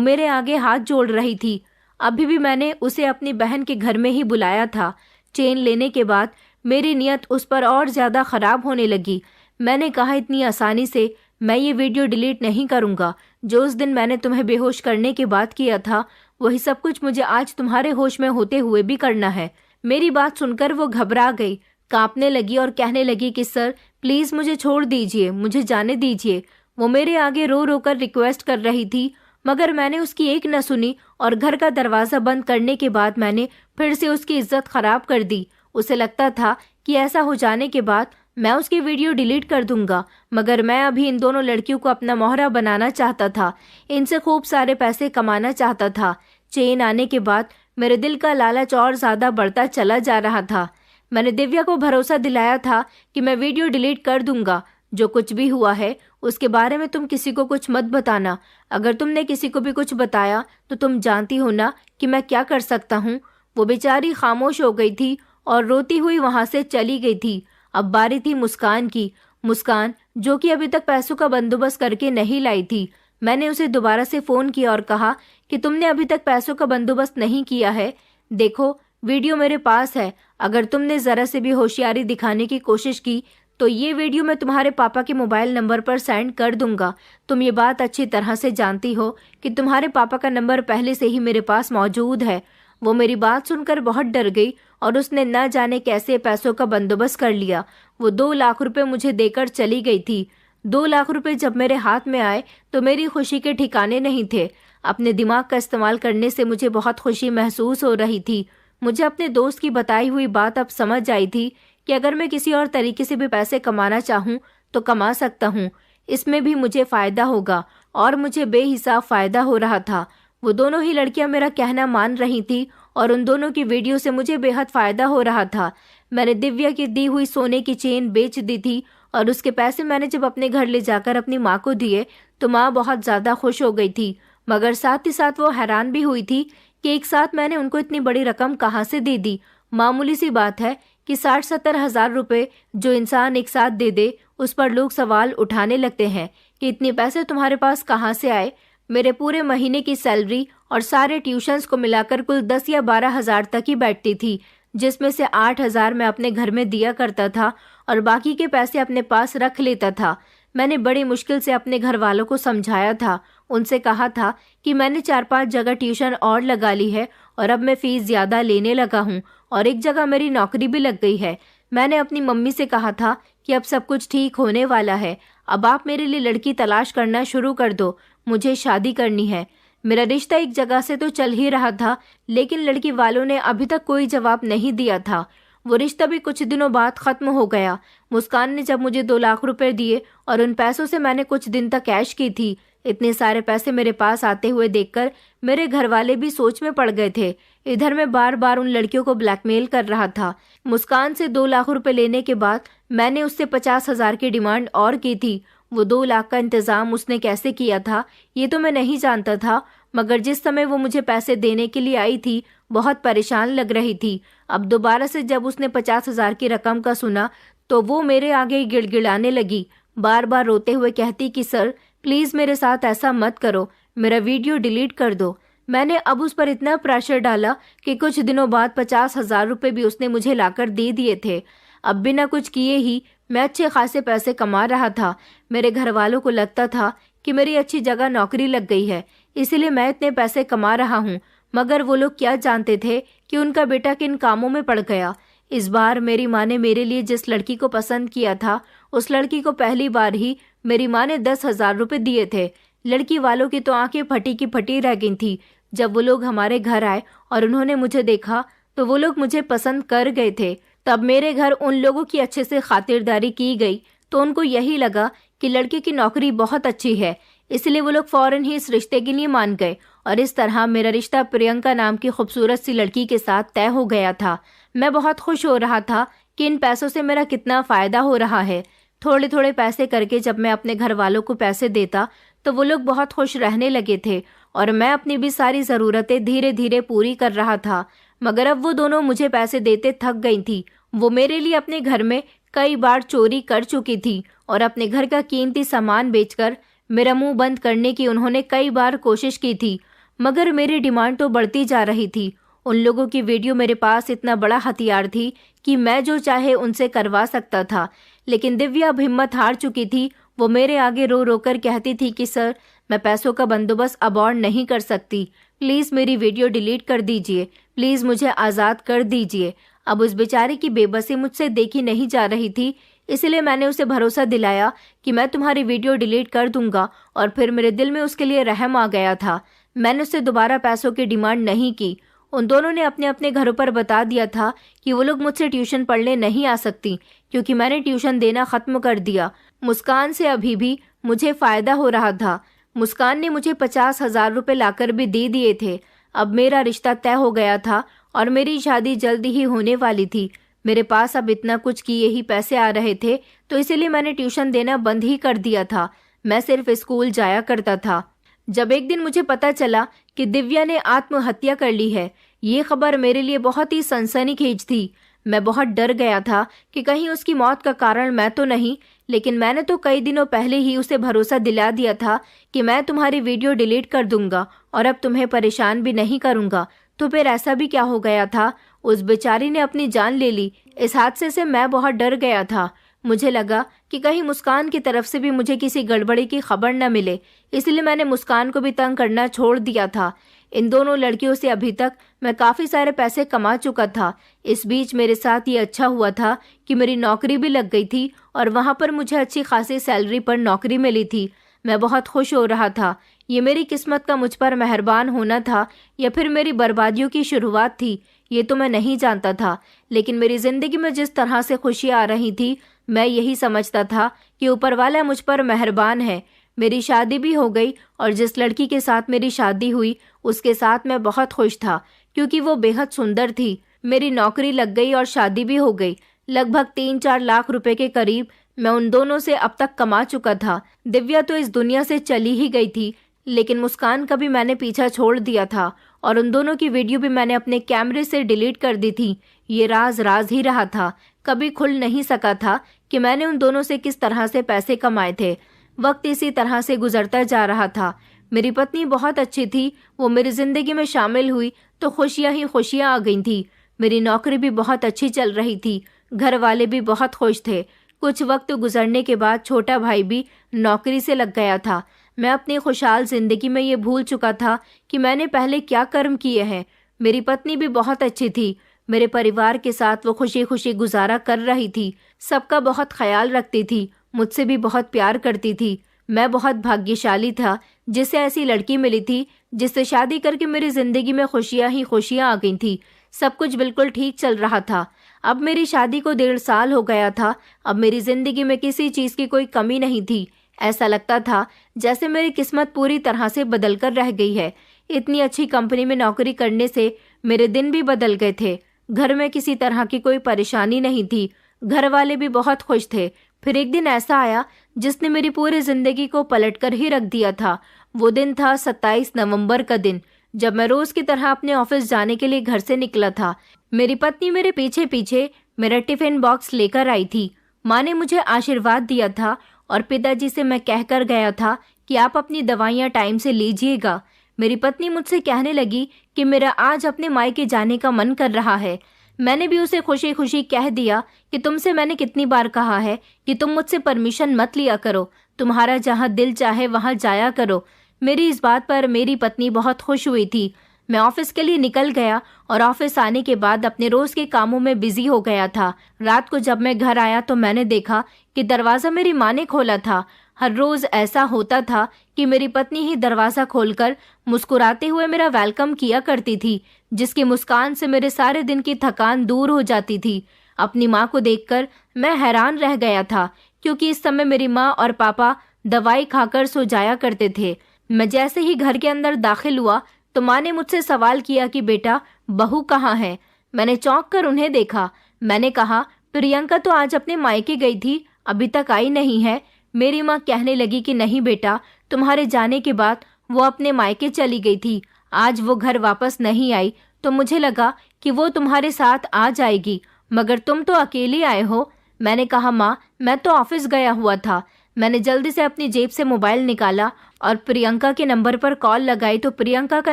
मेरे आगे हाथ जोड़ रही थी। अभी भी मैंने उसे अपनी बहन के घर में ही बुलाया था। चेन लेने के बाद मेरी नीयत उस पर और ज़्यादा ख़राब होने लगी। मैंने कहा इतनी आसानी से मैं ये वीडियो डिलीट नहीं करूँगा। जो उस दिन मैंने तुम्हें बेहोश करने के बाद किया था वही सब कुछ मुझे आज तुम्हारे होश में होते हुए भी करना है। मेरी बात सुनकर वो घबरा गई, कांपने लगी और कहने लगी कि सर प्लीज़ मुझे छोड़ दीजिए, मुझे जाने दीजिए। वो मेरे आगे रो रो कर रिक्वेस्ट कर रही थी, मगर मैंने उसकी एक न सुनी और घर का दरवाज़ा बंद करने के बाद मैंने फिर से उसकी इज्जत ख़राब कर दी। उसे लगता था कि ऐसा हो जाने के बाद मैं उसकी वीडियो डिलीट कर दूंगा, मगर मैं अभी इन दोनों लड़कियों को अपना मोहरा बनाना चाहता था, इनसे खूब सारे पैसे कमाना चाहता था। चेन आने के बाद मेरे दिल का लालच और ज़्यादा बढ़ता चला जा रहा था। मैंने दिव्या को भरोसा दिलाया था कि मैं वीडियो डिलीट कर दूंगा। जो कुछ भी हुआ है उसके बारे में तुम किसी को कुछ मत बताना। अगर तुमने किसी को भी कुछ बताया तो तुम जानती हो ना कि मैं क्या कर सकता हूँ। वो बेचारी खामोश हो गई थी और रोती हुई वहाँ से चली गई थी। अब बारी थी मुस्कान की। मुस्कान जो कि अभी तक पैसों का बंदोबस्त करके नहीं लाई थी। मैंने उसे दोबारा से फ़ोन किया और कहा कि तुमने अभी तक पैसों का बंदोबस्त नहीं किया है। देखो वीडियो मेरे पास है, अगर तुमने ज़रा से भी होशियारी दिखाने की कोशिश की तो ये वीडियो मैं तुम्हारे पापा के मोबाइल नंबर पर सेंड कर दूंगा। तुम ये बात अच्छी तरह से जानती हो कि तुम्हारे पापा का नंबर पहले से ही मेरे पास मौजूद है। वो मेरी बात सुनकर बहुत डर गई और उसने न जाने कैसे पैसों का बंदोबस्त कर लिया। वो 2 लाख रुपए मुझे देकर चली गई थी। 2 लाख रुपए जब मेरे हाथ में आए तो मेरी खुशी के ठिकाने नहीं थे। अपने दिमाग का इस्तेमाल करने से मुझे बहुत खुशी महसूस हो रही थी। मुझे अपने दोस्त की बताई हुई बात अब समझ आई थी कि अगर मैं किसी और तरीके से भी पैसे कमाना चाहूँ तो कमा सकता हूँ। इसमें भी मुझे फ़ायदा होगा और मुझे बेहिसाब फ़ायदा हो रहा था। वो दोनों ही लड़कियां मेरा कहना मान रही थी और उन दोनों की वीडियो से मुझे बेहद फ़ायदा हो रहा था। मैंने दिव्या की दी हुई सोने की चेन बेच दी थी और उसके पैसे मैंने जब अपने घर ले जाकर अपनी माँ को दिए तो माँ बहुत ज़्यादा खुश हो गई थी, मगर साथ ही साथ वो हैरान भी हुई थी कि एक साथ मैंने उनको इतनी बड़ी रकम कहाँ से दे दी। मामूली सी बात है कि 60-70 हज़ार रुपये जो इंसान एक साथ दे दे उस पर लोग सवाल उठाने लगते हैं कि इतने पैसे तुम्हारे पास कहाँ से आए। मेरे पूरे महीने की सैलरी और सारे ट्यूशन्स को मिलाकर कुल 10 या 12 हज़ार तक ही बैठती थी, जिसमें से 8 हज़ार मैं अपने घर में दिया करता था और बाकी के पैसे अपने पास रख लेता था। मैंने बड़ी मुश्किल से अपने घर वालों को समझाया था, उनसे कहा था कि मैंने 4-5 जगह ट्यूशन और लगा ली है और अब मैं फ़ीस ज़्यादा लेने लगा हूँ और एक जगह मेरी नौकरी भी लग गई है। मैंने अपनी मम्मी से कहा था कि अब सब कुछ ठीक होने वाला है, अब आप मेरे लिए लड़की तलाश करना शुरू कर दो, मुझे शादी करनी है। मेरा रिश्ता एक जगह से तो चल ही रहा था, लेकिन लड़की वालों ने अभी तक कोई जवाब नहीं दिया था। वो रिश्ता भी कुछ दिनों बाद ख़त्म हो गया। मुस्कान ने जब मुझे 2 लाख रुपए दिए और उन पैसों से मैंने कुछ दिन तक ऐश की थी। इतने सारे पैसे मेरे पास आते हुए देखकर मेरे घर वाले भी सोच में पड़ गए थे। इधर मैं बार बार उन लड़कियों को ब्लैकमेल कर रहा था। मुस्कान से 2 लाख रुपए लेने के बाद मैंने उससे 50 हज़ार की डिमांड और की थी। वो 2 लाख का इंतज़ाम उसने कैसे किया था ये तो मैं नहीं जानता था, मगर जिस समय वो मुझे पैसे देने के लिए आई थी बहुत परेशान लग रही थी। अब दोबारा से जब उसने 50 हज़ार की रकम का सुना तो वो मेरे आगे गिड़गिड़ाने लगी, बार बार रोते हुए कहती कि सर प्लीज़ मेरे साथ ऐसा मत करो, मेरा वीडियो डिलीट कर दो। मैंने अब उस पर इतना प्रेशर डाला कि कुछ दिनों बाद 50 हज़ार रुपये भी उसने मुझे लाकर दे दिए थे। अब बिना कुछ किए ही मैं अच्छे खासे पैसे कमा रहा था। मेरे घर वालों को लगता था कि मेरी अच्छी जगह नौकरी लग गई है, इसीलिए मैं इतने पैसे कमा रहा हूँ, मगर वो लोग क्या जानते थे कि उनका बेटा किन कामों में पड़ गया। इस बार मेरी माँ ने मेरे लिए जिस लड़की को पसंद किया था उस लड़की को पहली बार ही मेरी माँ ने 10 हज़ार रुपये दिए थे। लड़की वालों की तो आंखें फटी की फटी रह गई थी। जब वो लोग हमारे घर आए और उन्होंने मुझे देखा तो वो लोग मुझे पसंद कर गए थे। तब मेरे घर उन लोगों की अच्छे से खातिरदारी की गई तो उनको यही लगा कि लड़के की नौकरी बहुत अच्छी है, इसलिए वो लोग फौरन ही इस रिश्ते के लिए मान गए और इस तरह मेरा रिश्ता प्रियंका नाम की खूबसूरत सी लड़की के साथ तय हो गया था। मैं बहुत खुश हो रहा था कि इन पैसों से मेरा कितना फ़ायदा हो रहा है। थोड़े थोड़े पैसे करके जब मैं अपने घर वालों को पैसे देता तो वो लोग बहुत खुश रहने लगे थे और मैं अपनी भी सारी ज़रूरतें धीरे धीरे पूरी कर रहा था। मगर अब वो दोनों मुझे पैसे देते थक गई थी। वो मेरे लिए अपने घर में कई बार चोरी कर चुकी थी और अपने घर का कीमती सामान बेचकर मेरा मुंह बंद करने की उन्होंने कई बार कोशिश की थी। मगर मेरी डिमांड तो बढ़ती जा रही थी। उन लोगों की वीडियो मेरे पास इतना बड़ा हथियार थी कि मैं जो चाहे उनसे करवा सकता था। लेकिन दिव्या अब हिम्मत हार चुकी थी। वो मेरे आगे रो रो कर कहती थी कि सर, मैं पैसों का बंदोबस्त अब और नहीं कर सकती, प्लीज़ मेरी वीडियो डिलीट कर दीजिए, प्लीज़ मुझे आज़ाद कर दीजिए। अब उस बेचारे की बेबसी मुझसे देखी नहीं जा रही थी, इसलिए मैंने उसे भरोसा दिलाया कि मैं तुम्हारी वीडियो डिलीट कर दूंगा और फिर मेरे दिल में उसके लिए रहम आ गया था। मैंने उससे दोबारा पैसों की डिमांड नहीं की। उन दोनों ने अपने अपने घरों पर बता दिया था कि वो लोग मुझसे ट्यूशन पढ़ने नहीं आ सकती क्योंकि मैंने ट्यूशन देना ख़त्म कर दिया। मुस्कान से अभी भी मुझे फ़ायदा हो रहा था। मुस्कान ने मुझे 50,000 रुपये लाकर भी दे दिए थे। अब मेरा रिश्ता तय हो गया था और मेरी शादी जल्दी ही होने वाली थी। मेरे पास अब इतना कुछ किए ही पैसे आ रहे थे, तो इसीलिए मैंने ट्यूशन देना बंद ही कर दिया था। मैं सिर्फ स्कूल जाया करता था। जब एक दिन मुझे पता चला कि दिव्या ने आत्महत्या कर ली है, ये खबर मेरे लिए बहुत ही सनसनीखेज थी। मैं बहुत डर गया था कि कहीं उसकी मौत का कारण मैं तो नहीं, लेकिन मैंने तो कई दिनों पहले ही उसे भरोसा दिला दिया था कि मैं तुम्हारी वीडियो डिलीट कर दूंगा और अब तुम्हें परेशान भी नहीं करूंगा। तो फिर ऐसा भी क्या हो गया था? उस बेचारी ने अपनी जान ले ली। इस हादसे से मैं बहुत डर गया था। मुझे लगा कि कहीं मुस्कान की तरफ से भी मुझे किसी गड़बड़ी की खबर न मिले, इसलिए मैंने मुस्कान को भी तंग करना छोड़ दिया था। इन दोनों लड़कियों से अभी तक मैं काफ़ी सारे पैसे कमा चुका था। इस बीच मेरे साथ ये अच्छा हुआ था कि मेरी नौकरी भी लग गई थी और वहाँ पर मुझे अच्छी खासी सैलरी पर नौकरी मिली थी। मैं बहुत खुश हो रहा था। ये मेरी किस्मत का मुझ पर मेहरबान होना था या फिर मेरी बर्बादियों की शुरुआत थी, ये तो मैं नहीं जानता था। लेकिन मेरी ज़िंदगी में जिस तरह से खुशियाँ आ रही थी, मैं यही समझता था कि ऊपर वाला मुझ पर मेहरबान है। मेरी शादी भी हो गई और जिस लड़की के साथ मेरी शादी हुई उसके साथ मैं बहुत खुश था क्योंकि वो बेहद सुंदर थी। मेरी नौकरी लग गई और शादी भी हो गई। लगभग 3-4 लाख रुपए के करीब मैं उन दोनों से अब तक कमा चुका था। दिव्या तो इस दुनिया से चली ही गई थी, लेकिन मुस्कान का भी मैंने पीछा छोड़ दिया था और उन दोनों की वीडियो भी मैंने अपने कैमरे से डिलीट कर दी थी। ये राज राज ही रहा था, कभी खुल नहीं सका था कि मैंने उन दोनों से किस तरह से पैसे कमाए थे। वक्त इसी तरह से गुजरता जा रहा था। मेरी पत्नी बहुत अच्छी थी। वो मेरी ज़िंदगी में शामिल हुई तो खुशियाँ ही खुशियाँ आ गई थी। मेरी नौकरी भी बहुत अच्छी चल रही थी। घर वाले भी बहुत खुश थे। कुछ वक्त गुजरने के बाद छोटा भाई भी नौकरी से लग गया था। मैं अपनी खुशहाल ज़िंदगी में ये भूल चुका था कि मैंने पहले क्या कर्म किए हैं। मेरी पत्नी भी बहुत अच्छी थी। मेरे परिवार के साथ वो खुशी खुशी गुजारा कर रही थी। सबका बहुत ख्याल रखती थी। मुझसे भी बहुत प्यार करती थी। मैं बहुत भाग्यशाली था जिसे ऐसी लड़की मिली थी जिससे शादी करके मेरी ज़िंदगी में खुशियाँ ही खुशियाँ आ गई थी। सब कुछ बिल्कुल ठीक चल रहा था। अब मेरी शादी को 1.5 साल हो गया था। अब मेरी ज़िंदगी में किसी चीज़ की कोई कमी नहीं थी। ऐसा लगता था जैसे मेरी किस्मत पूरी तरह से बदल कर रह गई है। इतनी अच्छी कंपनी में नौकरी करने से मेरे दिन भी बदल गए थे। घर में किसी तरह की कोई परेशानी नहीं थी। घर वाले भी बहुत खुश थे। फिर एक दिन ऐसा आया जिसने मेरी पूरी ज़िंदगी को पलटकर ही रख दिया था। वो दिन था 27 नवंबर का दिन, जब मैं रोज़ की तरह अपने ऑफिस जाने के लिए घर से निकला था। मेरी पत्नी मेरे पीछे पीछे मेरा टिफ़िन बॉक्स लेकर आई थी। माँ ने मुझे आशीर्वाद दिया था और पिताजी से मैं कहकर गया था कि आप अपनी दवाइयाँ टाइम से लीजिएगा। मेरी पत्नी मुझसे कहने लगी कि मेरा आज अपने मायके जाने का मन कर रहा है। मैंने भी उसे खुशी खुशी कह दिया कि तुमसे मैंने कितनी बार कहा है कि तुम मुझसे परमिशन मत लिया करो, तुम्हारा जहाँ दिल चाहे वहाँ जाया करो। मेरी इस बात पर मेरी पत्नी बहुत खुश हुई थी। मैं ऑफिस के लिए निकल गया और ऑफिस आने के बाद अपने रोज़ के कामों में बिजी हो गया था। रात को जब मैं घर आया तो मैंने देखा कि दरवाज़ा मेरी माँ ने खोला था। हर रोज़ ऐसा होता था कि मेरी पत्नी ही दरवाज़ा खोलकर मुस्कुराते हुए मेरा वेलकम किया करती थी, जिसकी मुस्कान से मेरे सारे दिन की थकान दूर हो जाती थी। अपनी माँ को देखकर मैं हैरान रह गया था क्योंकि इस समय मेरी माँ और पापा दवाई खाकर सो जाया करते थे। मैं जैसे ही घर के अंदर दाखिल हुआ तो माँ ने मुझसे सवाल किया कि बेटा, बहू कहाँ है? मैंने चौंक कर उन्हें देखा। मैंने कहा, प्रियंका तो आज अपने मायके गई थी, अभी तक आई नहीं है। मेरी माँ कहने लगी कि नहीं बेटा, तुम्हारे जाने के बाद वो अपने मायके चली गई थी। आज वो घर वापस नहीं आई तो मुझे लगा कि वो तुम्हारे साथ आ जाएगी, मगर तुम तो अकेले आए हो। मैंने कहा, माँ, मैं तो ऑफिस गया हुआ था। मैंने जल्दी से अपनी जेब से मोबाइल निकाला और प्रियंका के नंबर पर कॉल लगाई तो प्रियंका का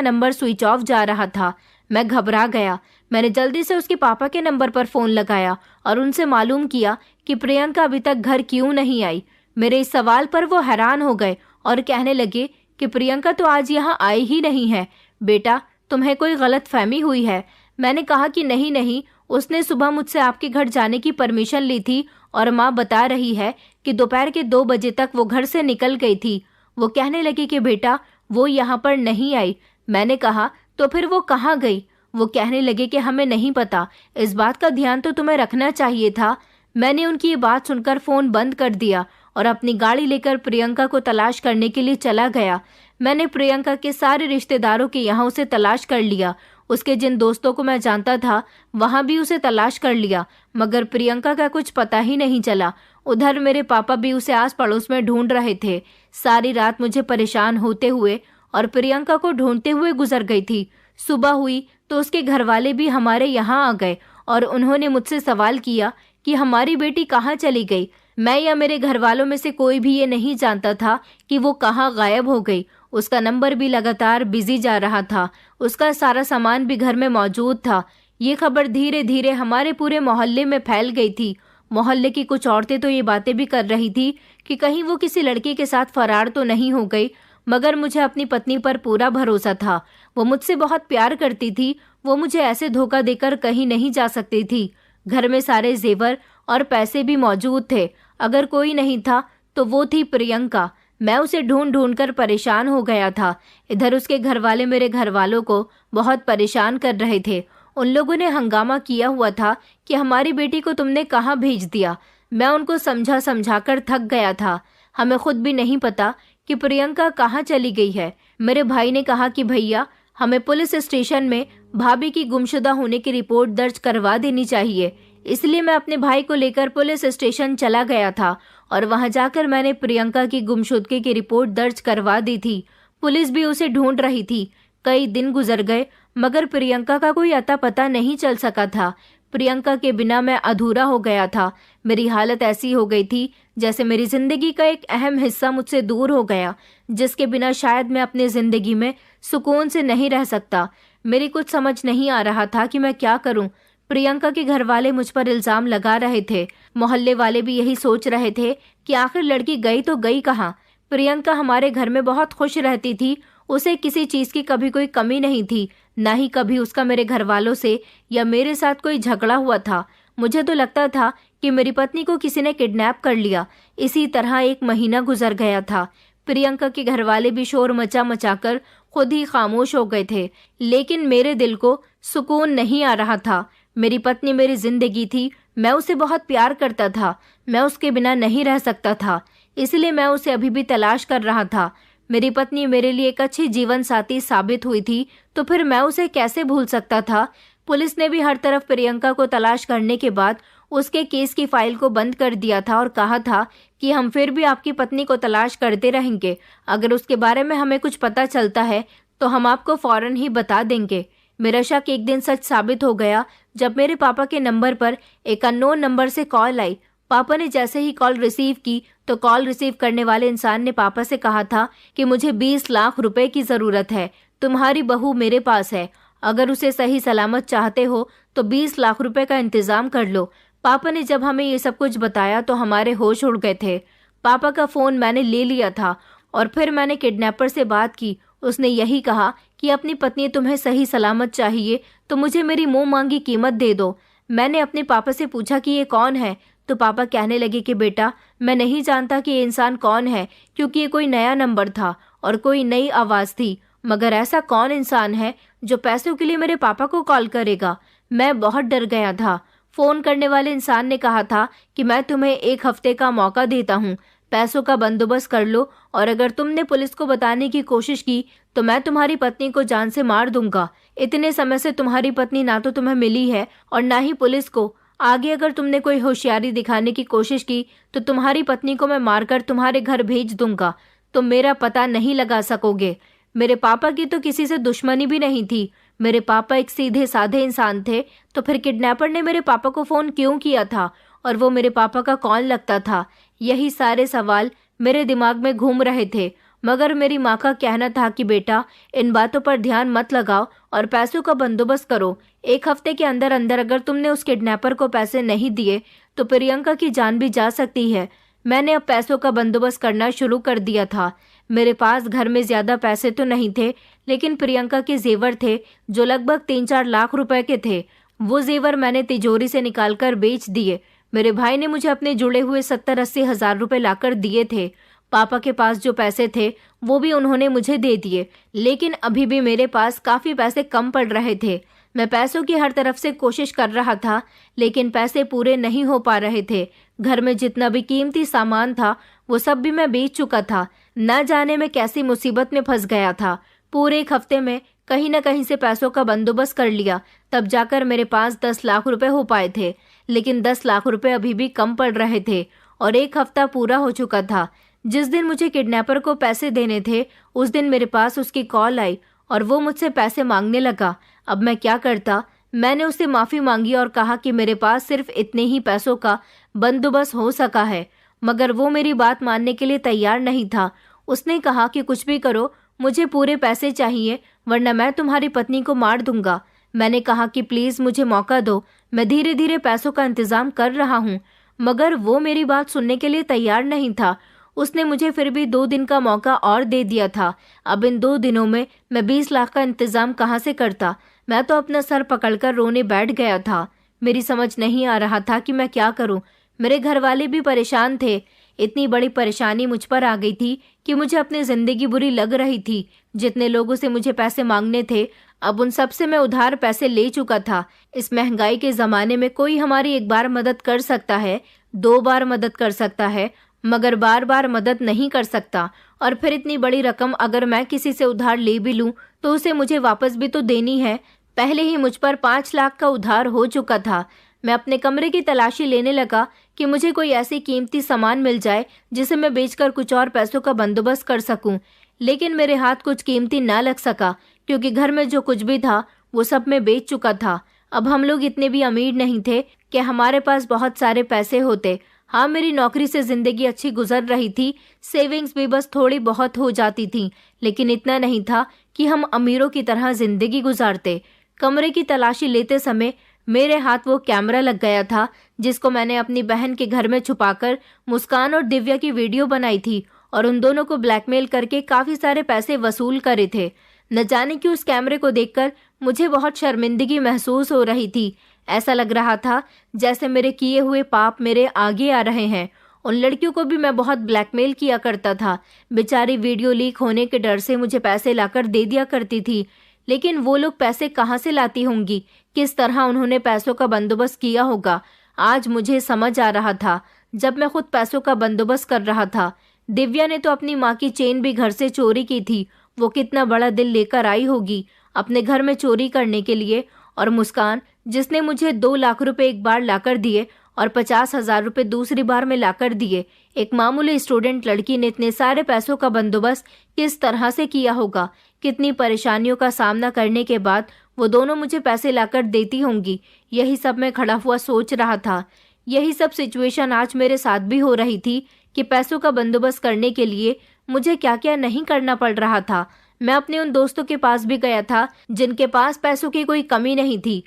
नंबर स्विच ऑफ जा रहा था। मैं घबरा गया। मैंने जल्दी से उसके पापा के नंबर पर फ़ोन लगाया और उनसे मालूम किया कि प्रियंका अभी तक घर क्यों नहीं आई। मेरे इस सवाल पर वो हैरान हो गए और कहने लगे कि प्रियंका तो आज यहाँ आई ही नहीं है। बेटा, तुम्हें कोई गलत फहमी हुई है। मैंने कहा कि नहीं नहीं, उसने सुबह मुझसे आपके घर जाने की परमिशन ली थी और माँ बता रही है कि दोपहर के 2 बजे तक वो घर से निकल गई थी। वो कहने लगी कि बेटा, वो यहाँ पर नहीं आई। मैंने कहा, तो फिर वो कहाँ गई? वो कहने लगे कि हमें नहीं पता। इस बात का ध्यान तो तुम्हें रखना चाहिए था। मैंने उनकी ये बात सुनकर फ़ोन बंद कर दिया और अपनी गाड़ी लेकर प्रियंका को तलाश करने के लिए चला गया। मैंने प्रियंका के सारे रिश्तेदारों के यहाँ उसे तलाश कर लिया। उसके जिन दोस्तों को मैं जानता था वहाँ भी उसे तलाश कर लिया, मगर प्रियंका का कुछ पता ही नहीं चला। उधर मेरे पापा भी उसे आस पड़ोस में ढूंढ रहे थे। सारी रात मुझे परेशान होते हुए और प्रियंका को ढूंढते हुए गुजर गई थी। सुबह हुई तो उसके घर वाले भी हमारे यहाँ आ गए और उन्होंने मुझसे सवाल किया कि हमारी बेटी कहाँ चली गई। मैं या मेरे घर वालों में से कोई भी ये नहीं जानता था कि वो कहाँ गायब हो गई। उसका नंबर भी लगातार बिजी जा रहा था। उसका सारा सामान भी घर में मौजूद था। ये खबर धीरे धीरे हमारे पूरे मोहल्ले में फैल गई थी। मोहल्ले की कुछ औरतें तो ये बातें भी कर रही थी कि कहीं वो किसी लड़के के साथ फरार तो नहीं हो गई, मगर मुझे अपनी पत्नी पर पूरा भरोसा था। वो मुझसे बहुत प्यार करती थी। वो मुझे ऐसे धोखा देकर कहीं नहीं जा सकती थी। घर में सारे जेवर और पैसे भी मौजूद थे। अगर कोई नहीं था तो वो थी प्रियंका। मैं उसे ढूंढ ढूंढ कर परेशान हो गया था। इधर उसके घर वाले मेरे घर वालों को बहुत परेशान कर रहे थे। उन लोगों ने हंगामा किया हुआ था कि हमारी बेटी को तुमने कहाँ भेज दिया। मैं उनको समझा समझा कर थक गया था। हमें खुद भी नहीं पता कि प्रियंका कहाँ चली गई है। मेरे भाई ने कहा कि भैया, हमें पुलिस स्टेशन में भाभी की गुमशुदा होने की रिपोर्ट दर्ज करवा देनी चाहिए। इसलिए मैं अपने भाई को लेकर पुलिस स्टेशन चला गया था और वहां जाकर मैंने प्रियंका की गुमशुदगी की रिपोर्ट दर्ज करवा दी थी। पुलिस भी उसे ढूंढ रही थी। कई दिन गुजर गए मगर प्रियंका का कोई अता पता नहीं चल सका था। प्रियंका के बिना मैं अधूरा हो गया था। मेरी हालत ऐसी हो गई थी जैसे मेरी जिंदगी का एक अहम हिस्सा मुझसे दूर हो गया, जिसके बिना शायद मैं अपनी जिंदगी में सुकून से नहीं रह सकता। मेरी कुछ समझ नहीं आ रहा था कि मैं क्या करूं। प्रियंका के घर वाले मुझ पर इल्जाम लगा रहे थे। मोहल्ले वाले भी यही सोच रहे थे कि आखिर लड़की गई तो गई कहाँ। प्रियंका हमारे घर में बहुत खुश रहती थी। उसे किसी चीज की कभी कोई कमी नहीं थी। ना ही कभी उसका मेरे घर वालों से या मेरे साथ कोई झगड़ा हुआ था। मुझे तो लगता था कि मेरी पत्नी को किसी ने किडनैप कर लिया। इसी तरह 1 महीना गुजर गया था। प्रियंका के घर वाले भी शोर मचा मचाकर खुद ही खामोश हो गए थे, लेकिन मेरे दिल को सुकून नहीं आ रहा था। मेरी पत्नी मेरी जिंदगी थी। मैं उसे बहुत प्यार करता था। मैं उसके बिना नहीं रह सकता था, इसलिए मैं उसे अभी भी तलाश कर रहा था। मेरी पत्नी मेरे लिए एक अच्छी जीवन साथी साबित हुई थी, तो फिर मैं उसे कैसे भूल सकता था। पुलिस ने भी हर तरफ प्रियंका को तलाश करने के बाद उसके केस की फाइल को बंद कर दिया था और कहा था कि हम फिर भी आपकी पत्नी को तलाश करते रहेंगे। अगर उसके बारे में हमें कुछ पता चलता है तो हम आपको फौरन ही बता देंगे। मेरा शक एक दिन सच साबित हो गया जब मेरे पापा के नंबर पर एक अननोन नंबर से कॉल आई। पापा ने जैसे ही कॉल रिसीव की तो कॉल रिसीव करने वाले इंसान ने पापा से कहा था कि मुझे 20 लाख रुपए की जरूरत है। तुम्हारी बहू मेरे पास है। अगर उसे सही सलामत चाहते हो तो 20 लाख रुपए का इंतजाम कर लो। पापा ने जब हमें ये सब कुछ बताया तो हमारे होश उड़ गए थे। पापा का फोन मैंने ले लिया था और फिर मैंने किडनैपर से बात की। उसने यही कहा कि अपनी पत्नी तुम्हें सही सलामत चाहिए तो मुझे मेरी मुंह मांगी कीमत दे दो। मैंने अपने पापा से पूछा कि ये कौन है, तो पापा कहने लगे कि बेटा, मैं नहीं जानता कि ये इंसान कौन है, क्योंकि ये कोई नया नंबर था और कोई नई आवाज़ थी। मगर ऐसा कौन इंसान है जो पैसों के लिए मेरे पापा को कॉल करेगा। मैं बहुत डर गया था। फ़ोन करने वाले इंसान ने कहा था कि मैं तुम्हें 1 हफ्ते का मौका देता हूँ, पैसों का बंदोबस्त कर लो और अगर तुमने पुलिस को बताने की कोशिश की तो मैं तुम्हारी पत्नी को जान से मार दूंगा। इतने समय से तुम्हारी पत्नी ना तो तुम्हें मिली है और ना ही पुलिस को। आगे अगर तुमने कोई होशियारी दिखाने की कोशिश की तो तुम्हारी पत्नी को मैं मारकर तुम्हारे घर भेज दूंगा। तुम मेरा पता नहीं लगा सकोगे। मेरे पापा की तो किसी से दुश्मनी भी नहीं थी। मेरे पापा एक सीधे साधे इंसान थे, तो फिर किडनैपर ने मेरे पापा को फ़ोन क्यों किया था और वो मेरे पापा का कौन लगता था? यही सारे सवाल मेरे दिमाग में घूम रहे थे। मगर मेरी माँ का कहना था कि बेटा, इन बातों पर ध्यान मत लगाओ और पैसों का बंदोबस्त करो। 1 हफ्ते के अंदर अंदर अगर तुमने उस किडनैपर को पैसे नहीं दिए तो प्रियंका की जान भी जा सकती है। मैंने अब पैसों का बंदोबस्त करना शुरू कर दिया था। मेरे पास घर में ज्यादा पैसे तो नहीं थे, लेकिन प्रियंका के जेवर थे जो लगभग 3-4 लाख रुपए के थे। वो जेवर मैंने तिजोरी से निकालकर बेच दिए। मेरे भाई ने मुझे अपने जुड़े हुए 70-80 हजार रुपए लाकर दिए थे। पापा के पास जो पैसे थे वो भी उन्होंने मुझे दे दिए, लेकिन अभी भी मेरे पास काफी पैसे कम पड़ रहे थे। मैं पैसों की हर तरफ से कोशिश कर रहा था, लेकिन पैसे पूरे नहीं हो पा रहे थे। घर में जितना भी कीमती सामान था वो सब भी मैं बेच चुका था। न जाने मैं कैसी मुसीबत में फंस गया था। पूरे 1 हफ्ते में कहीं न कहीं से पैसों का बंदोबस्त कर लिया, तब जाकर मेरे पास 10 लाख रुपए हो पाए थे। लेकिन 10 लाख रुपए अभी भी कम पड़ रहे थे और 1 हफ्ता पूरा हो चुका था। जिस दिन मुझे किडनैपर को पैसे देने थे उस दिन मेरे पास उसकी कॉल आई और वो मुझसे पैसे मांगने लगा। अब मैं क्या करता? मैंने उससे माफ़ी मांगी और कहा कि मेरे पास सिर्फ इतने ही पैसों का बंदोबस्त हो सका है, मगर वो मेरी बात मानने के लिए तैयार नहीं था। उसने कहा कि कुछ भी करो, मुझे पूरे पैसे चाहिए वरना मैं तुम्हारी पत्नी को मार दूंगा। मैंने कहा कि प्लीज़ मुझे मौका दो, मैं धीरे धीरे पैसों का इंतज़ाम कर रहा हूँ, मगर वो मेरी बात सुनने के लिए तैयार नहीं था। उसने मुझे फिर भी 2 दिन का मौका और दे दिया था। अब इन 2 दिनों में मैं 20 लाख का इंतजाम कहाँ से करता? मैं तो अपना सर पकड़कर रोने बैठ गया था। मेरी समझ नहीं आ रहा था कि मैं क्या करूं। मेरे घर वाले भी परेशान थे। इतनी बड़ी परेशानी मुझ पर आ गई थी कि मुझे अपनी जिंदगी बुरी लग रही थी। जितने लोगों से मुझे पैसे मांगने थे, अब उन सब से मैं उधार पैसे ले चुका था। इस महंगाई के ज़माने में कोई हमारी 1 बार मदद कर सकता है, 2 बार मदद कर सकता है, मगर बार बार मदद नहीं कर सकता। और फिर इतनी बड़ी रकम अगर मैं किसी से उधार ले भी लूं तो उसे मुझे वापस भी तो देनी है। पहले ही मुझ पर 5 लाख का उधार हो चुका था। मैं अपने कमरे की तलाशी लेने लगा कि मुझे कोई ऐसी कीमती सामान मिल जाए जिसे मैं बेचकर कुछ और पैसों का बंदोबस्त कर सकूं। लेकिन मेरे हाथ कुछ कीमती ना लग सका, क्योंकि घर में जो कुछ भी था वो सब मैं बेच चुका था। अब हम लोग इतने भी अमीर नहीं थे कि हमारे पास बहुत सारे पैसे होते। हाँ, मेरी नौकरी से जिंदगी अच्छी गुजर रही थी, सेविंग्स भी बस थोड़ी बहुत हो जाती थी, लेकिन इतना नहीं था कि हम अमीरों की तरह जिंदगी गुजारते। कमरे की तलाशी लेते समय मेरे हाथ वो कैमरा लग गया था जिसको मैंने अपनी बहन के घर में छुपाकर मुस्कान और दिव्या की वीडियो बनाई थी और उन दोनों को ब्लैकमेल करके काफी सारे पैसे वसूल करे थे। न जाने कि उस कैमरे को देखकर मुझे बहुत शर्मिंदगी महसूस हो रही थी। ऐसा लग रहा था जैसे मेरे किए हुए पाप मेरे आगे आ रहे हैं। उन लड़कियों को भी मैं बहुत ब्लैकमेल किया करता था। बेचारी वीडियो लीक होने के डर से मुझे पैसे लाकर दे दिया करती थी, लेकिन वो लोग पैसे कहाँ से लाती होंगी? किस तरह उन्होंने पैसों का बंदोबस्त किया होगा? आज मुझे समझ आ रहा था जब मैं खुद पैसों का बंदोबस्त कर रहा था। दिव्या ने तो अपनी माँ की चेन भी घर से चोरी की थी। वो कितना बड़ा दिल लेकर आई होगी अपने घर में चोरी करने के लिए। और मुस्कान, जिसने मुझे 2 लाख रुपए एक बार लाकर दिए और 50,000 रुपए दूसरी बार में लाकर दिए। एक मामूली स्टूडेंट लड़की ने इतने सारे पैसों का बंदोबस्त किस तरह से किया होगा? कितनी परेशानियों का सामना करने के बाद वो दोनों मुझे पैसे लाकर देती होंगी। यही सब मैं खड़ा हुआ सोच रहा था। यही सब सिचुएशन आज मेरे साथ भी हो रही थी कि पैसों का बंदोबस्त करने के लिए मुझे क्या क्या नहीं करना पड़ रहा था। मैं अपने उन दोस्तों के पास भी गया था जिनके पास पैसों की कोई कमी नहीं थी,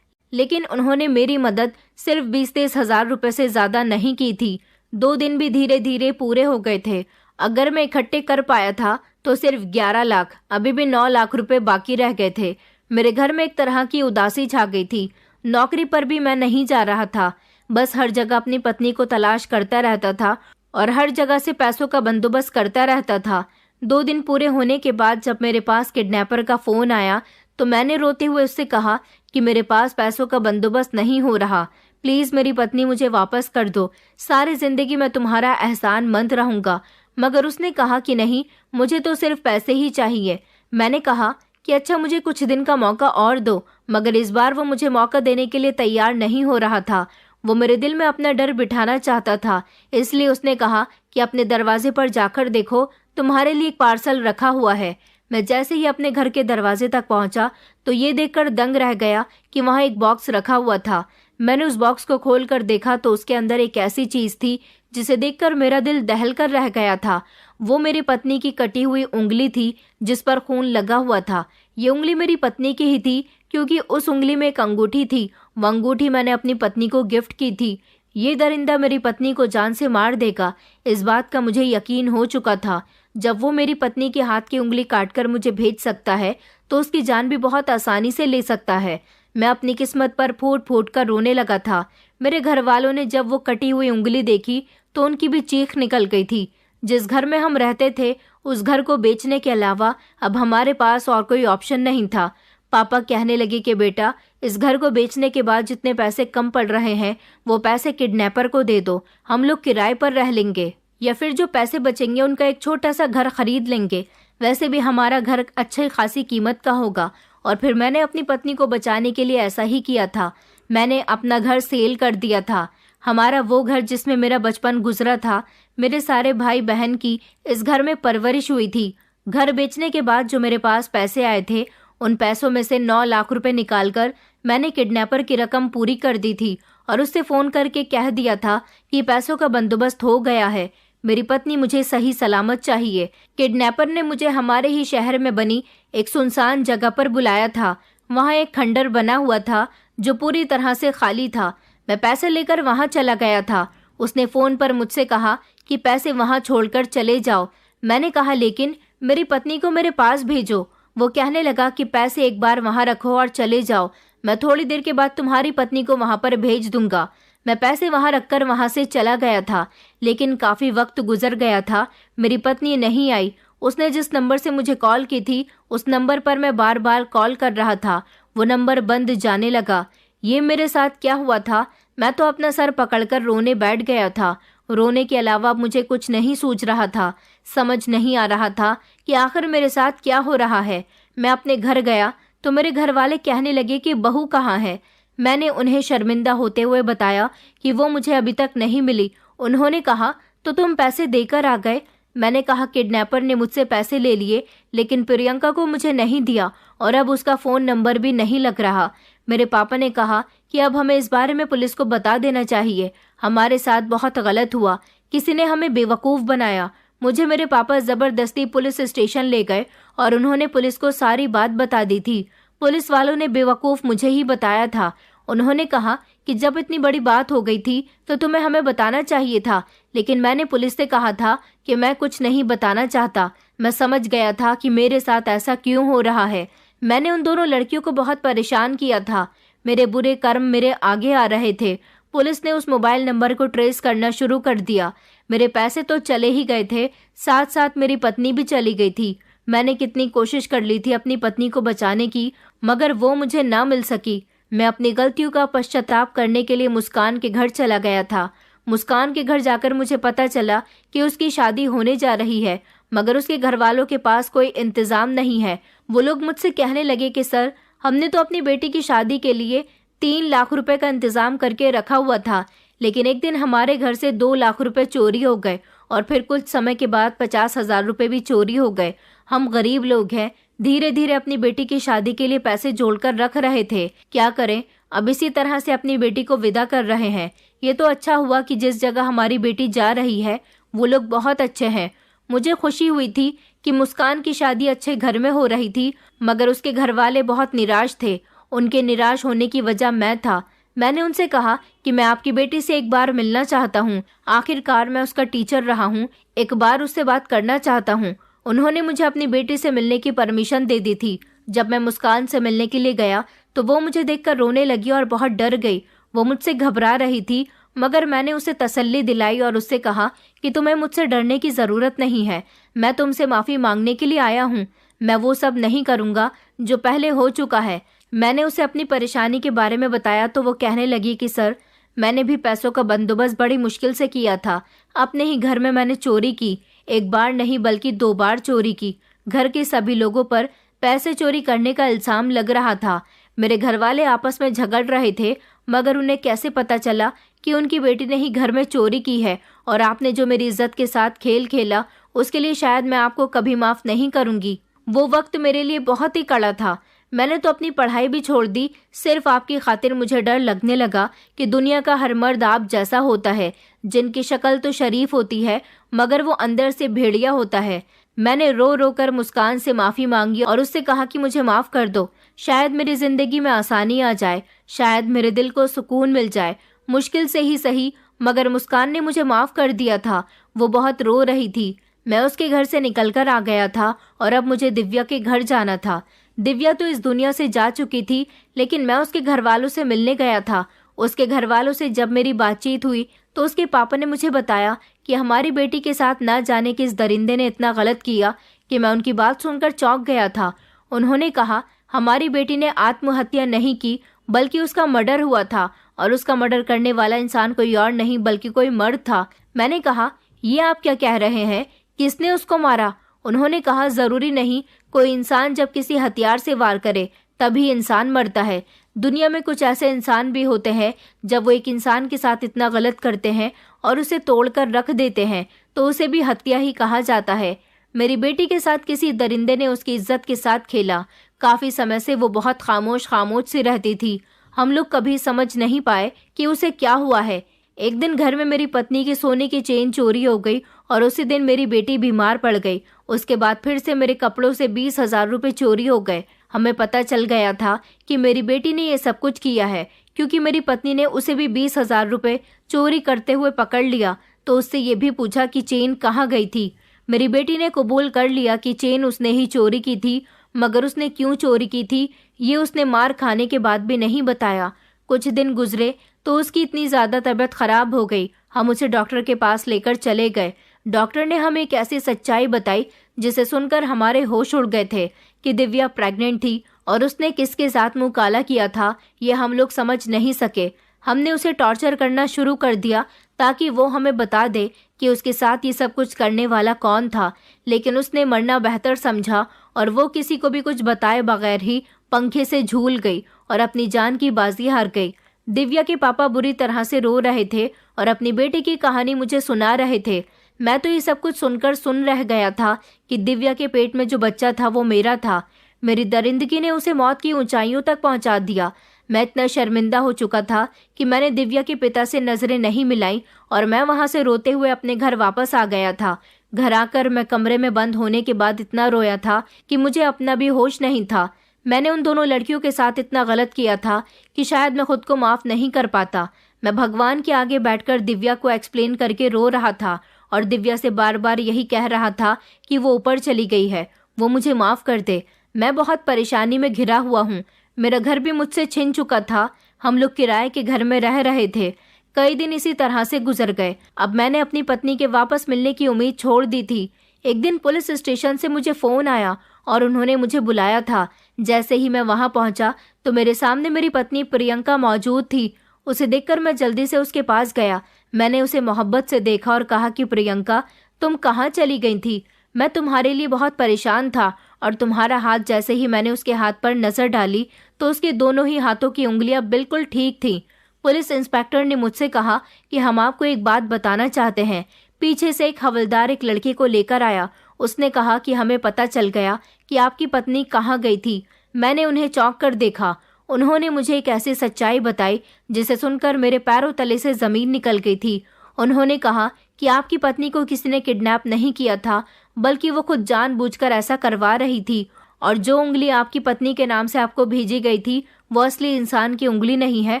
लेकिन उन्होंने मेरी मदद सिर्फ 20-30 हजार रुपए से ज्यादा नहीं की थी। 2 दिन भी धीरे धीरे पूरे हो गए थे। अगर मैं इकट्ठे कर पाया था तो सिर्फ 11 लाख, अभी भी 9 लाख रुपए बाकी रह गए थे। मेरे घर में एक तरह की उदासी छा गई थी। नौकरी पर भी मैं नहीं जा रहा था, बस हर जगह अपनी पत्नी को तलाश करता रहता था और हर जगह से पैसों का बंदोबस्त करता रहता था। 2 दिन पूरे होने के बाद जब मेरे पास किडनैपर का फोन आया तो मैंने रोते हुए उससे कहा कि मेरे पास पैसों का बंदोबस्त नहीं हो रहा, प्लीज मेरी पत्नी मुझे वापस कर दो, सारी जिंदगी मैं तुम्हारा एहसान मंद रहूंगा। मगर उसने कहा कि नहीं, मुझे तो सिर्फ पैसे ही चाहिए। मैंने कहा कि अच्छा, मुझे कुछ दिन का मौका और दो, मगर इस बार वो मुझे मौका देने के लिए तैयार नहीं हो रहा था। वो मेरे दिल में अपना डर बिठाना चाहता था, इसलिए उसने कहा कि अपने दरवाजे पर जाकर देखो तुम्हारे लिए एक पार्सल रखा हुआ है। मैं जैसे ही अपने घर के दरवाजे तक पहुंचा तो ये देखकर दंग रह गया कि वहां एक बॉक्स रखा हुआ था। मैंने उस बॉक्स को खोल कर देखा तो उसके अंदर एक ऐसी चीज थी जिसे देखकर मेरा दिल दहल कर रह गया था। वो मेरी पत्नी की कटी हुई उंगली थी जिस पर खून लगा हुआ था। ये उंगली मेरी पत्नी की ही थी क्योंकि उस उंगली में एक अंगूठी थी। वो अंगूठी मैंने अपनी पत्नी को गिफ्ट की थी। ये दरिंदा मेरी पत्नी को जान से मार देगा, इस बात का मुझे यकीन हो चुका था। जब वो मेरी पत्नी के हाथ की उंगली काटकर मुझे भेज सकता है तो उसकी जान भी बहुत आसानी से ले सकता है। मैं अपनी किस्मत पर फूट फूट कर रोने लगा था। मेरे घर वालों ने जब वो कटी हुई उंगली देखी तो उनकी भी चीख निकल गई थी। जिस घर में हम रहते थे उस घर को बेचने के अलावा अब हमारे पास और कोई ऑप्शन नहीं था। पापा कहने लगे कि बेटा, इस घर को बेचने के बाद जितने पैसे कम पड़ रहे हैं वो पैसे किडनैपर को दे दो, हम लोग किराए पर रह लेंगे, या फिर जो पैसे बचेंगे उनका एक छोटा सा घर खरीद लेंगे। वैसे भी हमारा घर अच्छी खासी कीमत का होगा। और फिर मैंने अपनी पत्नी को बचाने के लिए ऐसा ही किया था। मैंने अपना घर सेल कर दिया था। हमारा वो घर जिसमें मेरा बचपन गुजरा था। मेरे सारे भाई बहन की इस घर में परवरिश हुई थी। घर बेचने के बाद जो मेरे पास पैसे आए थे उन पैसों में से 9 लाख रुपए निकालकर मैंने किडनैपर की रकम पूरी कर दी थी और उससे फोन करके कह दिया था कि पैसों का बंदोबस्त हो गया है। मेरी पत्नी मुझे सही सलामत चाहिए। किडनैपर ने मुझे हमारे ही शहर में बनी एक सुनसान जगह पर बुलाया था। वहाँ एक खंडर बना हुआ था जो पूरी तरह से खाली था। मैं पैसे लेकर वहाँ चला गया था। उसने फोन पर मुझसे कहा कि पैसे वहाँ छोड़कर चले जाओ। मैंने कहा लेकिन मेरी पत्नी को मेरे पास भेजो। वो कहने लगा कि पैसे एक बार वहाँ रखो और चले जाओ, मैं थोड़ी देर के बाद तुम्हारी पत्नी को वहाँ पर भेज दूंगा। मैं पैसे वहाँ रखकर वहाँ से चला गया था, लेकिन काफी वक्त गुजर गया था। मेरी पत्नी नहीं आई। उसने जिस नंबर से मुझे कॉल की थी उस नंबर पर मैं बार बार कॉल कर रहा था, वो नंबर बंद जाने लगा। ये मेरे साथ क्या हुआ था? मैं तो अपना सर पकड़कर रोने बैठ गया था। रोने के अलावा मुझे कुछ नहीं सूझ रहा था। समझ नहीं आ रहा था कि आखिर मेरे साथ क्या हो रहा है। मैं अपने घर गया तो मेरे घर वाले कहने लगे कि बहू कहाँ है। मैंने उन्हें शर्मिंदा होते हुए बताया कि वो मुझे अभी तक नहीं मिली। उन्होंने कहा तो तुम पैसे देकर आ गए। मैंने कहा किडनैपर ने मुझसे पैसे ले लिए, लेकिन प्रियंका को मुझे नहीं दिया और अब उसका फ़ोन नंबर भी नहीं लग रहा। मेरे पापा ने कहा कि अब हमें इस बारे में पुलिस को बता देना चाहिए। हमारे साथ बहुत गलत हुआ, किसी ने हमें बेवकूफ़ बनाया। मुझे मेरे पापा ज़बरदस्ती पुलिस स्टेशन ले गए और उन्होंने पुलिस को सारी बात बता दी थी। पुलिस वालों ने बेवकूफ़ मुझे ही बताया था। उन्होंने कहा कि जब इतनी बड़ी बात हो गई थी तो तुम्हें हमें बताना चाहिए था, लेकिन मैंने पुलिस से कहा था कि मैं कुछ नहीं बताना चाहता। मैं समझ गया था कि मेरे साथ ऐसा क्यों हो रहा है। मैंने उन दोनों लड़कियों को बहुत परेशान किया था। मेरे बुरे कर्म मेरे आगे आ रहे थे। पुलिस ने उस मोबाइल नंबर को ट्रेस करना शुरू कर दिया। मेरे पैसे तो चले ही गए थे, साथ साथ मेरी पत्नी भी चली गई थी। मैंने कितनी कोशिश कर ली थी अपनी पत्नी को बचाने की, मगर वो मुझे ना मिल सकी। मैं अपनी गलतियों का पश्चाताप करने के लिए मुस्कान के घर चला गया था। मुस्कान के घर जाकर मुझे पता चला कि उसकी शादी होने जा रही है, मगर उसके घर वालों के पास कोई इंतजाम नहीं है। वो लोग मुझसे कहने लगे कि सर, हमने तो अपनी बेटी की शादी के लिए 3 लाख रुपए का इंतजाम करके रखा हुआ था, लेकिन एक दिन हमारे घर से 2 लाख रुपए चोरी हो गए और फिर कुछ समय के बाद 50,000 रुपए भी चोरी हो गए। हम गरीब लोग हैं, धीरे धीरे अपनी बेटी की शादी के लिए पैसे जोड़कर रख रहे थे। क्या करें, अब इसी तरह से अपनी बेटी को विदा कर रहे हैं। ये तो अच्छा हुआ कि जिस जगह हमारी बेटी जा रही है वो लोग बहुत अच्छे हैं। मुझे खुशी हुई थी कि मुस्कान की शादी अच्छे घर में हो रही थी, मगर उसके घर वाले बहुत निराश थे। उनके निराश होने की वजह मैं था। मैंने उनसे कहा कि मैं आपकी बेटी से एक बार मिलना चाहता हूँ। आखिरकार मैं उसका टीचर रहा हूँ, एक बार उससे बात करना चाहता हूँ। उन्होंने मुझे अपनी बेटी से मिलने की परमिशन दे दी थी। जब मैं मुस्कान से मिलने के लिए गया तो वो मुझे देखकर रोने लगी और बहुत डर गई। वो मुझसे घबरा रही थी, मगर मैंने उसे तसल्ली दिलाई और उससे कहा कि तुम्हें मुझसे डरने की ज़रूरत नहीं है। मैं तुमसे माफ़ी मांगने के लिए आया हूँ। मैं वो सब नहीं करूँगा जो पहले हो चुका है। मैंने उसे अपनी परेशानी के बारे में बताया तो वो कहने लगी कि सर, मैंने भी पैसों का बंदोबस्त बड़ी मुश्किल से किया था। अपने ही घर में मैंने चोरी की, एक बार नहीं बल्कि 2 बार चोरी की। घर के सभी लोगों पर पैसे चोरी करने का इल्जाम लग रहा था। मेरे घर वाले आपस में झगड़ रहे थे, मगर उन्हें कैसे पता चला कि उनकी बेटी ने ही घर में चोरी की है, और आपने जो मेरी इज्जत के साथ खेल खेला उसके लिए शायद मैं आपको कभी माफ नहीं करूंगी। वो वक्त मेरे लिए बहुत ही कड़ा था। मैंने तो अपनी पढ़ाई भी छोड़ दी, सिर्फ आपकी खातिर। मुझे डर लगने लगा कि दुनिया का हर मर्द आप जैसा होता है, जिनकी शक्ल तो शरीफ होती है मगर वो अंदर से भेड़िया होता है। मैंने रो रो कर मुस्कान से माफ़ी मांगी और उससे कहा कि मुझे माफ़ कर दो, शायद मेरी ज़िंदगी में आसानी आ जाए, शायद मेरे दिल को सुकून मिल जाए। मुश्किल से ही सही, मगर मुस्कान ने मुझे माफ़ कर दिया था। वो बहुत रो रही थी। मैं उसके घर से निकलकर आ गया था और अब मुझे दिव्या के घर जाना था। दिव्या तो इस दुनिया से जा चुकी थी, लेकिन मैं उसके घर वालों से मिलने गया था। उसके घर वालों से जब मेरी बातचीत हुई तो उसके पापा ने मुझे बताया कि हमारी बेटी के साथ ना जाने किस दरिंदे ने इतना गलत किया कि मैं उनकी बात सुनकर चौंक गया था। उन्होंने कहा, हमारी बेटी ने आत्महत्या नहीं की बल्कि उसका मर्डर हुआ था, और उसका मर्डर करने वाला इंसान कोई और नहीं बल्कि कोई मर्द था। मैंने कहा, ये आप क्या कह रहे हैं, किसने उसको मारा? उन्होंने कहा, जरूरी नहीं, कोई इंसान जब किसी हथियार से वार करे तभी इंसान मरता है। दुनिया में कुछ ऐसे इंसान भी होते हैं, जब वो एक इंसान के साथ इतना गलत करते हैं और उसे तोड़कर रख देते हैं तो उसे भी हत्या ही कहा जाता है। मेरी बेटी के साथ किसी दरिंदे ने उसकी इज्जत के साथ खेला। काफी समय से वो बहुत खामोश खामोश सी रहती थी। हम लोग कभी समझ नहीं पाए कि उसे क्या हुआ है। एक दिन घर में मेरी पत्नी की सोने की चेन चोरी हो गई और उसी दिन मेरी बेटी बीमार पड़ गई। उसके बाद फिर से मेरे कपड़ों से 20,000 रुपये चोरी हो गए। हमें पता चल गया था कि मेरी बेटी ने ये सब कुछ किया है, क्योंकि मेरी पत्नी ने उसे भी 20,000 रुपये चोरी करते हुए पकड़ लिया तो उससे ये भी पूछा कि चेन कहाँ गई थी। मेरी बेटी ने कबूल कर लिया कि चेन उसने ही चोरी की थी, मगर उसने क्यों चोरी की थी ये उसने मार खाने के बाद भी नहीं बताया। कुछ दिन गुजरे तो उसकी इतनी ज़्यादा तबीयत खराब हो गई, हम उसे डॉक्टर के पास लेकर चले गए। डॉक्टर ने हमें एक ऐसी सच्चाई बताई जिसे सुनकर हमारे होश उड़ गए थे कि दिव्या प्रेग्नेंट थी, और उसने किसके साथ मुंह काला किया था ये हम लोग समझ नहीं सके। हमने उसे टॉर्चर करना शुरू कर दिया ताकि वो हमें बता दे कि उसके साथ ये सब कुछ करने वाला कौन था, लेकिन उसने मरना बेहतर समझा और वो किसी को भी कुछ बताए बगैर ही पंखे से झूल गई और अपनी जान की बाजी हार गई। दिव्या के पापा बुरी तरह से रो रहे थे और अपनी बेटी की कहानी मुझे सुना रहे थे। मैं तो ये सब कुछ सुनकर सुन रह गया था कि दिव्या के पेट में जो बच्चा था वो मेरा था। मेरी दरिंदगी ने उसे मौत की ऊंचाइयों तक पहुंचा दिया। मैं इतना शर्मिंदा हो चुका था कि मैंने दिव्या के पिता से नजरें नहीं मिलाई और मैं वहां से रोते हुए अपने घर वापस आ गया था। घर आकर मैं कमरे में बंद होने के बाद इतना रोया था कि मुझे अपना भी होश नहीं था। मैंने उन दोनों लड़कियों के साथ इतना गलत किया था कि शायद मैं खुद को माफ नहीं कर पाता। मैं भगवान के आगे बैठकर दिव्या को एक्सप्लेन करके रो रहा था और दिव्या से बार बार यही कह रहा था कि वो ऊपर चली गई है, वो मुझे माफ कर दे। मैं बहुत परेशानी में घिरा हुआ हूँ। मेरा घर भी मुझसे छिन चुका था। हम लोग किराए के घर में रह रहे थे। कई दिन इसी तरह से गुजर गए। अब मैंने अपनी पत्नी के वापस मिलने की उम्मीद छोड़ दी थी। एक दिन पुलिस स्टेशन से मुझे फोन आया और उन्होंने मुझे बुलाया था। जैसे ही मैं वहां पहुंचा तो मेरे सामने मेरी पत्नी प्रियंका मौजूद थी। उसे देखकर मैं जल्दी से उसके पास गया। मैंने उसे मोहब्बत से देखा और कहा कि प्रियंका, तुम कहाँ चली गई थी? मैं तुम्हारे लिए बहुत परेशान था। और तुम्हारा हाथ, जैसे ही मैंने उसके हाथ पर नजर डाली तो उसके दोनों ही हाथों की उंगलियां बिल्कुल ठीक थीं। पुलिस इंस्पेक्टर ने मुझसे कहा कि हम आपको एक बात बताना चाहते हैं। पीछे से एक हवलदार एक लड़के को लेकर आया। उसने कहा कि हमें पता चल गया कि आपकी पत्नी कहाँ गई थी। मैंने उन्हें चौंक कर देखा। उन्होंने मुझे एक ऐसी सच्चाई बताई जिसे सुनकर मेरे पैरों तले से जमीन निकल गई थी। उन्होंने कहा कि आपकी पत्नी को किसी ने किडनैप नहीं किया था, बल्कि वो खुद जानबूझकर ऐसा करवा रही थी, और जो उंगली आपकी पत्नी के नाम से आपको भेजी गई थी वो असली इंसान की उंगली नहीं है,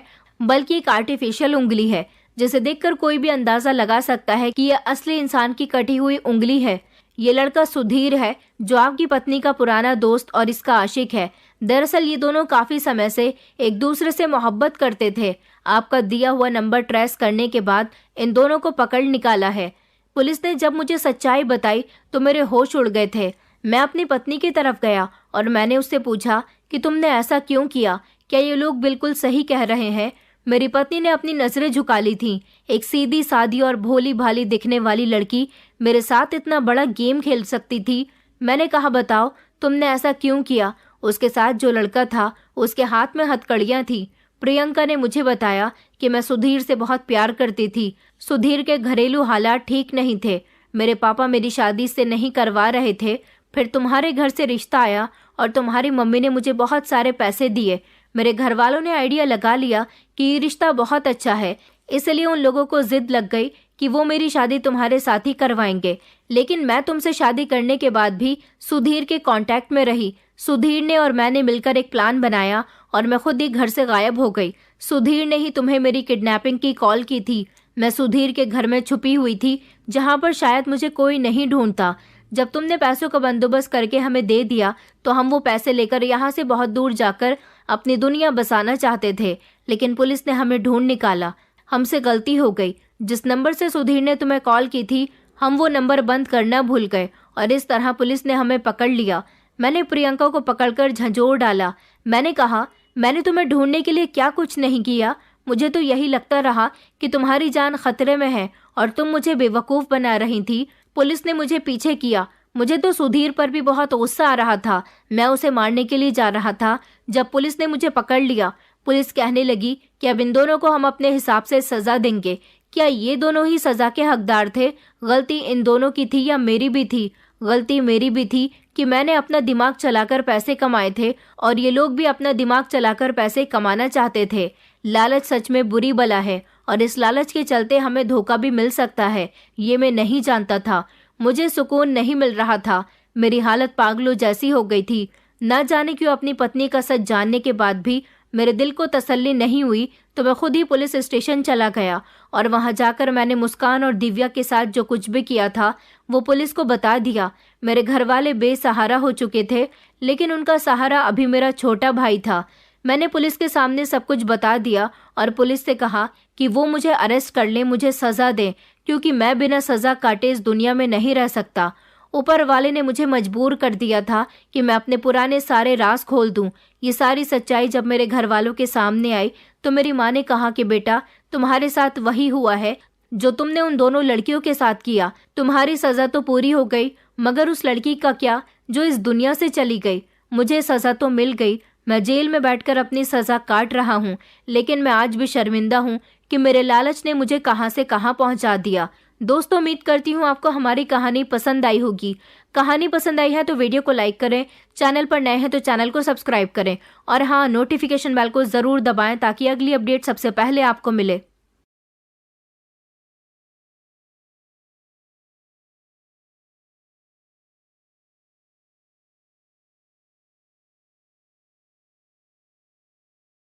बल्कि एक आर्टिफिशियल उंगली है, जिसे देखकर कोई भी अंदाजा लगा सकता है कि यह असली इंसान की कटी हुई उंगली है। ये लड़का सुधीर है, जो आपकी पत्नी का पुराना दोस्त और इसका आशिक है। दरअसल ये दोनों काफी समय से एक दूसरे से मोहब्बत करते थे। आपका दिया हुआ नंबर ट्रेस करने के बाद इन दोनों को पकड़ निकाला है। पुलिस ने जब मुझे सच्चाई बताई तो मेरे होश उड़ गए थे। मैं अपनी पत्नी की तरफ गया और मैंने उससे पूछा कि तुमने ऐसा क्यों किया? क्या ये लोग बिल्कुल सही कह रहे हैं? मेरी पत्नी ने अपनी नजरें झुका ली थीं। एक सीधी सादी और भोली भाली दिखने वाली लड़की मेरे साथ इतना बड़ा गेम खेल सकती थी? मैंने कहा, बताओ तुमने ऐसा क्यों किया? उसके साथ जो लड़का था उसके हाथ में हथकड़ियां थी। प्रियंका ने मुझे बताया कि मैं सुधीर से बहुत प्यार करती थी। सुधीर के घरेलू हालात ठीक नहीं थे। मेरे पापा मेरी शादी से नहीं करवा रहे थे। फिर तुम्हारे घर से रिश्ता आया और तुम्हारी मम्मी ने मुझे बहुत सारे पैसे दिए। मेरे घर वालों ने आइडिया लगा लिया कि ये रिश्ता बहुत अच्छा है, इसलिए उन लोगों को जिद लग गई कि वो मेरी शादी तुम्हारे साथ ही करवाएंगे। लेकिन मैं तुमसे शादी करने के बाद भी सुधीर के कांटेक्ट में रही। सुधीर ने और मैंने मिलकर एक प्लान बनाया और मैं खुद ही घर से गायब हो गई। सुधीर ने ही तुम्हें मेरी किडनैपिंग की कॉल की थी। मैं सुधीर के घर में छुपी हुई थी, जहां पर शायद मुझे कोई नहीं ढूंढता। जब तुमने पैसों का बंदोबस्त करके हमें दे दिया तो हम वो पैसे लेकर यहाँ से बहुत दूर जाकर अपनी दुनिया बसाना चाहते थे, लेकिन पुलिस ने हमें ढूंढ निकाला। हमसे गलती हो गई। जिस नंबर से सुधीर ने तुम्हें कॉल की थी, हम वो नंबर बंद करना भूल गए और इस तरह पुलिस ने हमें पकड़ लिया। मैंने प्रियंका को पकड़कर झंझोर डाला। मैंने कहा, मैंने तुम्हें ढूंढने के लिए क्या कुछ नहीं किया। मुझे तो यही लगता रहा कि तुम्हारी जान खतरे में है और तुम मुझे बेवकूफ़ बना रही थी। पुलिस ने मुझे पीछे किया। मुझे तो सुधीर पर भी बहुत गुस्सा आ रहा था। मैं उसे मारने के लिए जा रहा था जब पुलिस ने मुझे पकड़ लिया। पुलिस कहने लगी कि अब इन दोनों को हम अपने हिसाब से सजा देंगे। क्या ये दोनों ही सजा के हकदार थे? गलती इन दोनों की थी या मेरी भी थी? गलती मेरी भी थी कि मैंने अपना दिमाग चलाकर पैसे कमाए थे और ये लोग भी अपना दिमाग चलाकर पैसे कमाना चाहते थे। लालच सच में बुरी बला है और इस लालच के चलते हमें धोखा भी मिल सकता है, ये मैं नहीं जानता था। मुझे सुकून नहीं मिल रहा था। मेरी हालत पागलों जैसी हो गई थी। न जाने क्यों अपनी पत्नी का सच जानने के बाद भी मेरे दिल को तसल्ली नहीं हुई, तो मैं खुद ही पुलिस स्टेशन चला गया और वहां जाकर मैंने मुस्कान और दिव्या के साथ जो कुछ भी किया था वो पुलिस को बता दिया। मेरे घर वाले बेसहारा हो चुके थे, लेकिन उनका सहारा अभी मेरा छोटा भाई था। मैंने पुलिस के सामने सब कुछ बता दिया और पुलिस से कहा कि वो मुझे अरेस्ट कर लें, मुझे सज़ा दें, क्योंकि मैं बिना सज़ा काटे इस दुनिया में नहीं रह सकता। ऊपर वाले ने मुझे मजबूर कर दिया था कि मैं अपने पुराने सारे राज खोल दूं। ये सारी सच्चाई जब मेरे घर वालों के सामने आई तो मेरी माँ ने कहा कि बेटा, तुम्हारे साथ वही हुआ है जो तुमने उन दोनों लड़कियों के साथ किया। तुम्हारी सज़ा तो पूरी हो गई, मगर उस लड़की का क्या जो इस दुनिया से चली गई? मुझे सज़ा तो मिल गई, मैं जेल में बैठकर अपनी सज़ा काट रहा हूँ, लेकिन मैं आज भी शर्मिंदा हूँ कि मेरे लालच ने मुझे कहाँ से कहाँ पहुँचा दिया। दोस्तों, उम्मीद करती हूँ आपको हमारी कहानी पसंद आई होगी। कहानी पसंद आई है तो वीडियो को लाइक करें, चैनल पर नए हैं तो चैनल को सब्सक्राइब करें और हाँ, नोटिफिकेशन बेल को ज़रूर दबाएं ताकि अगली अपडेट सबसे पहले आपको मिले।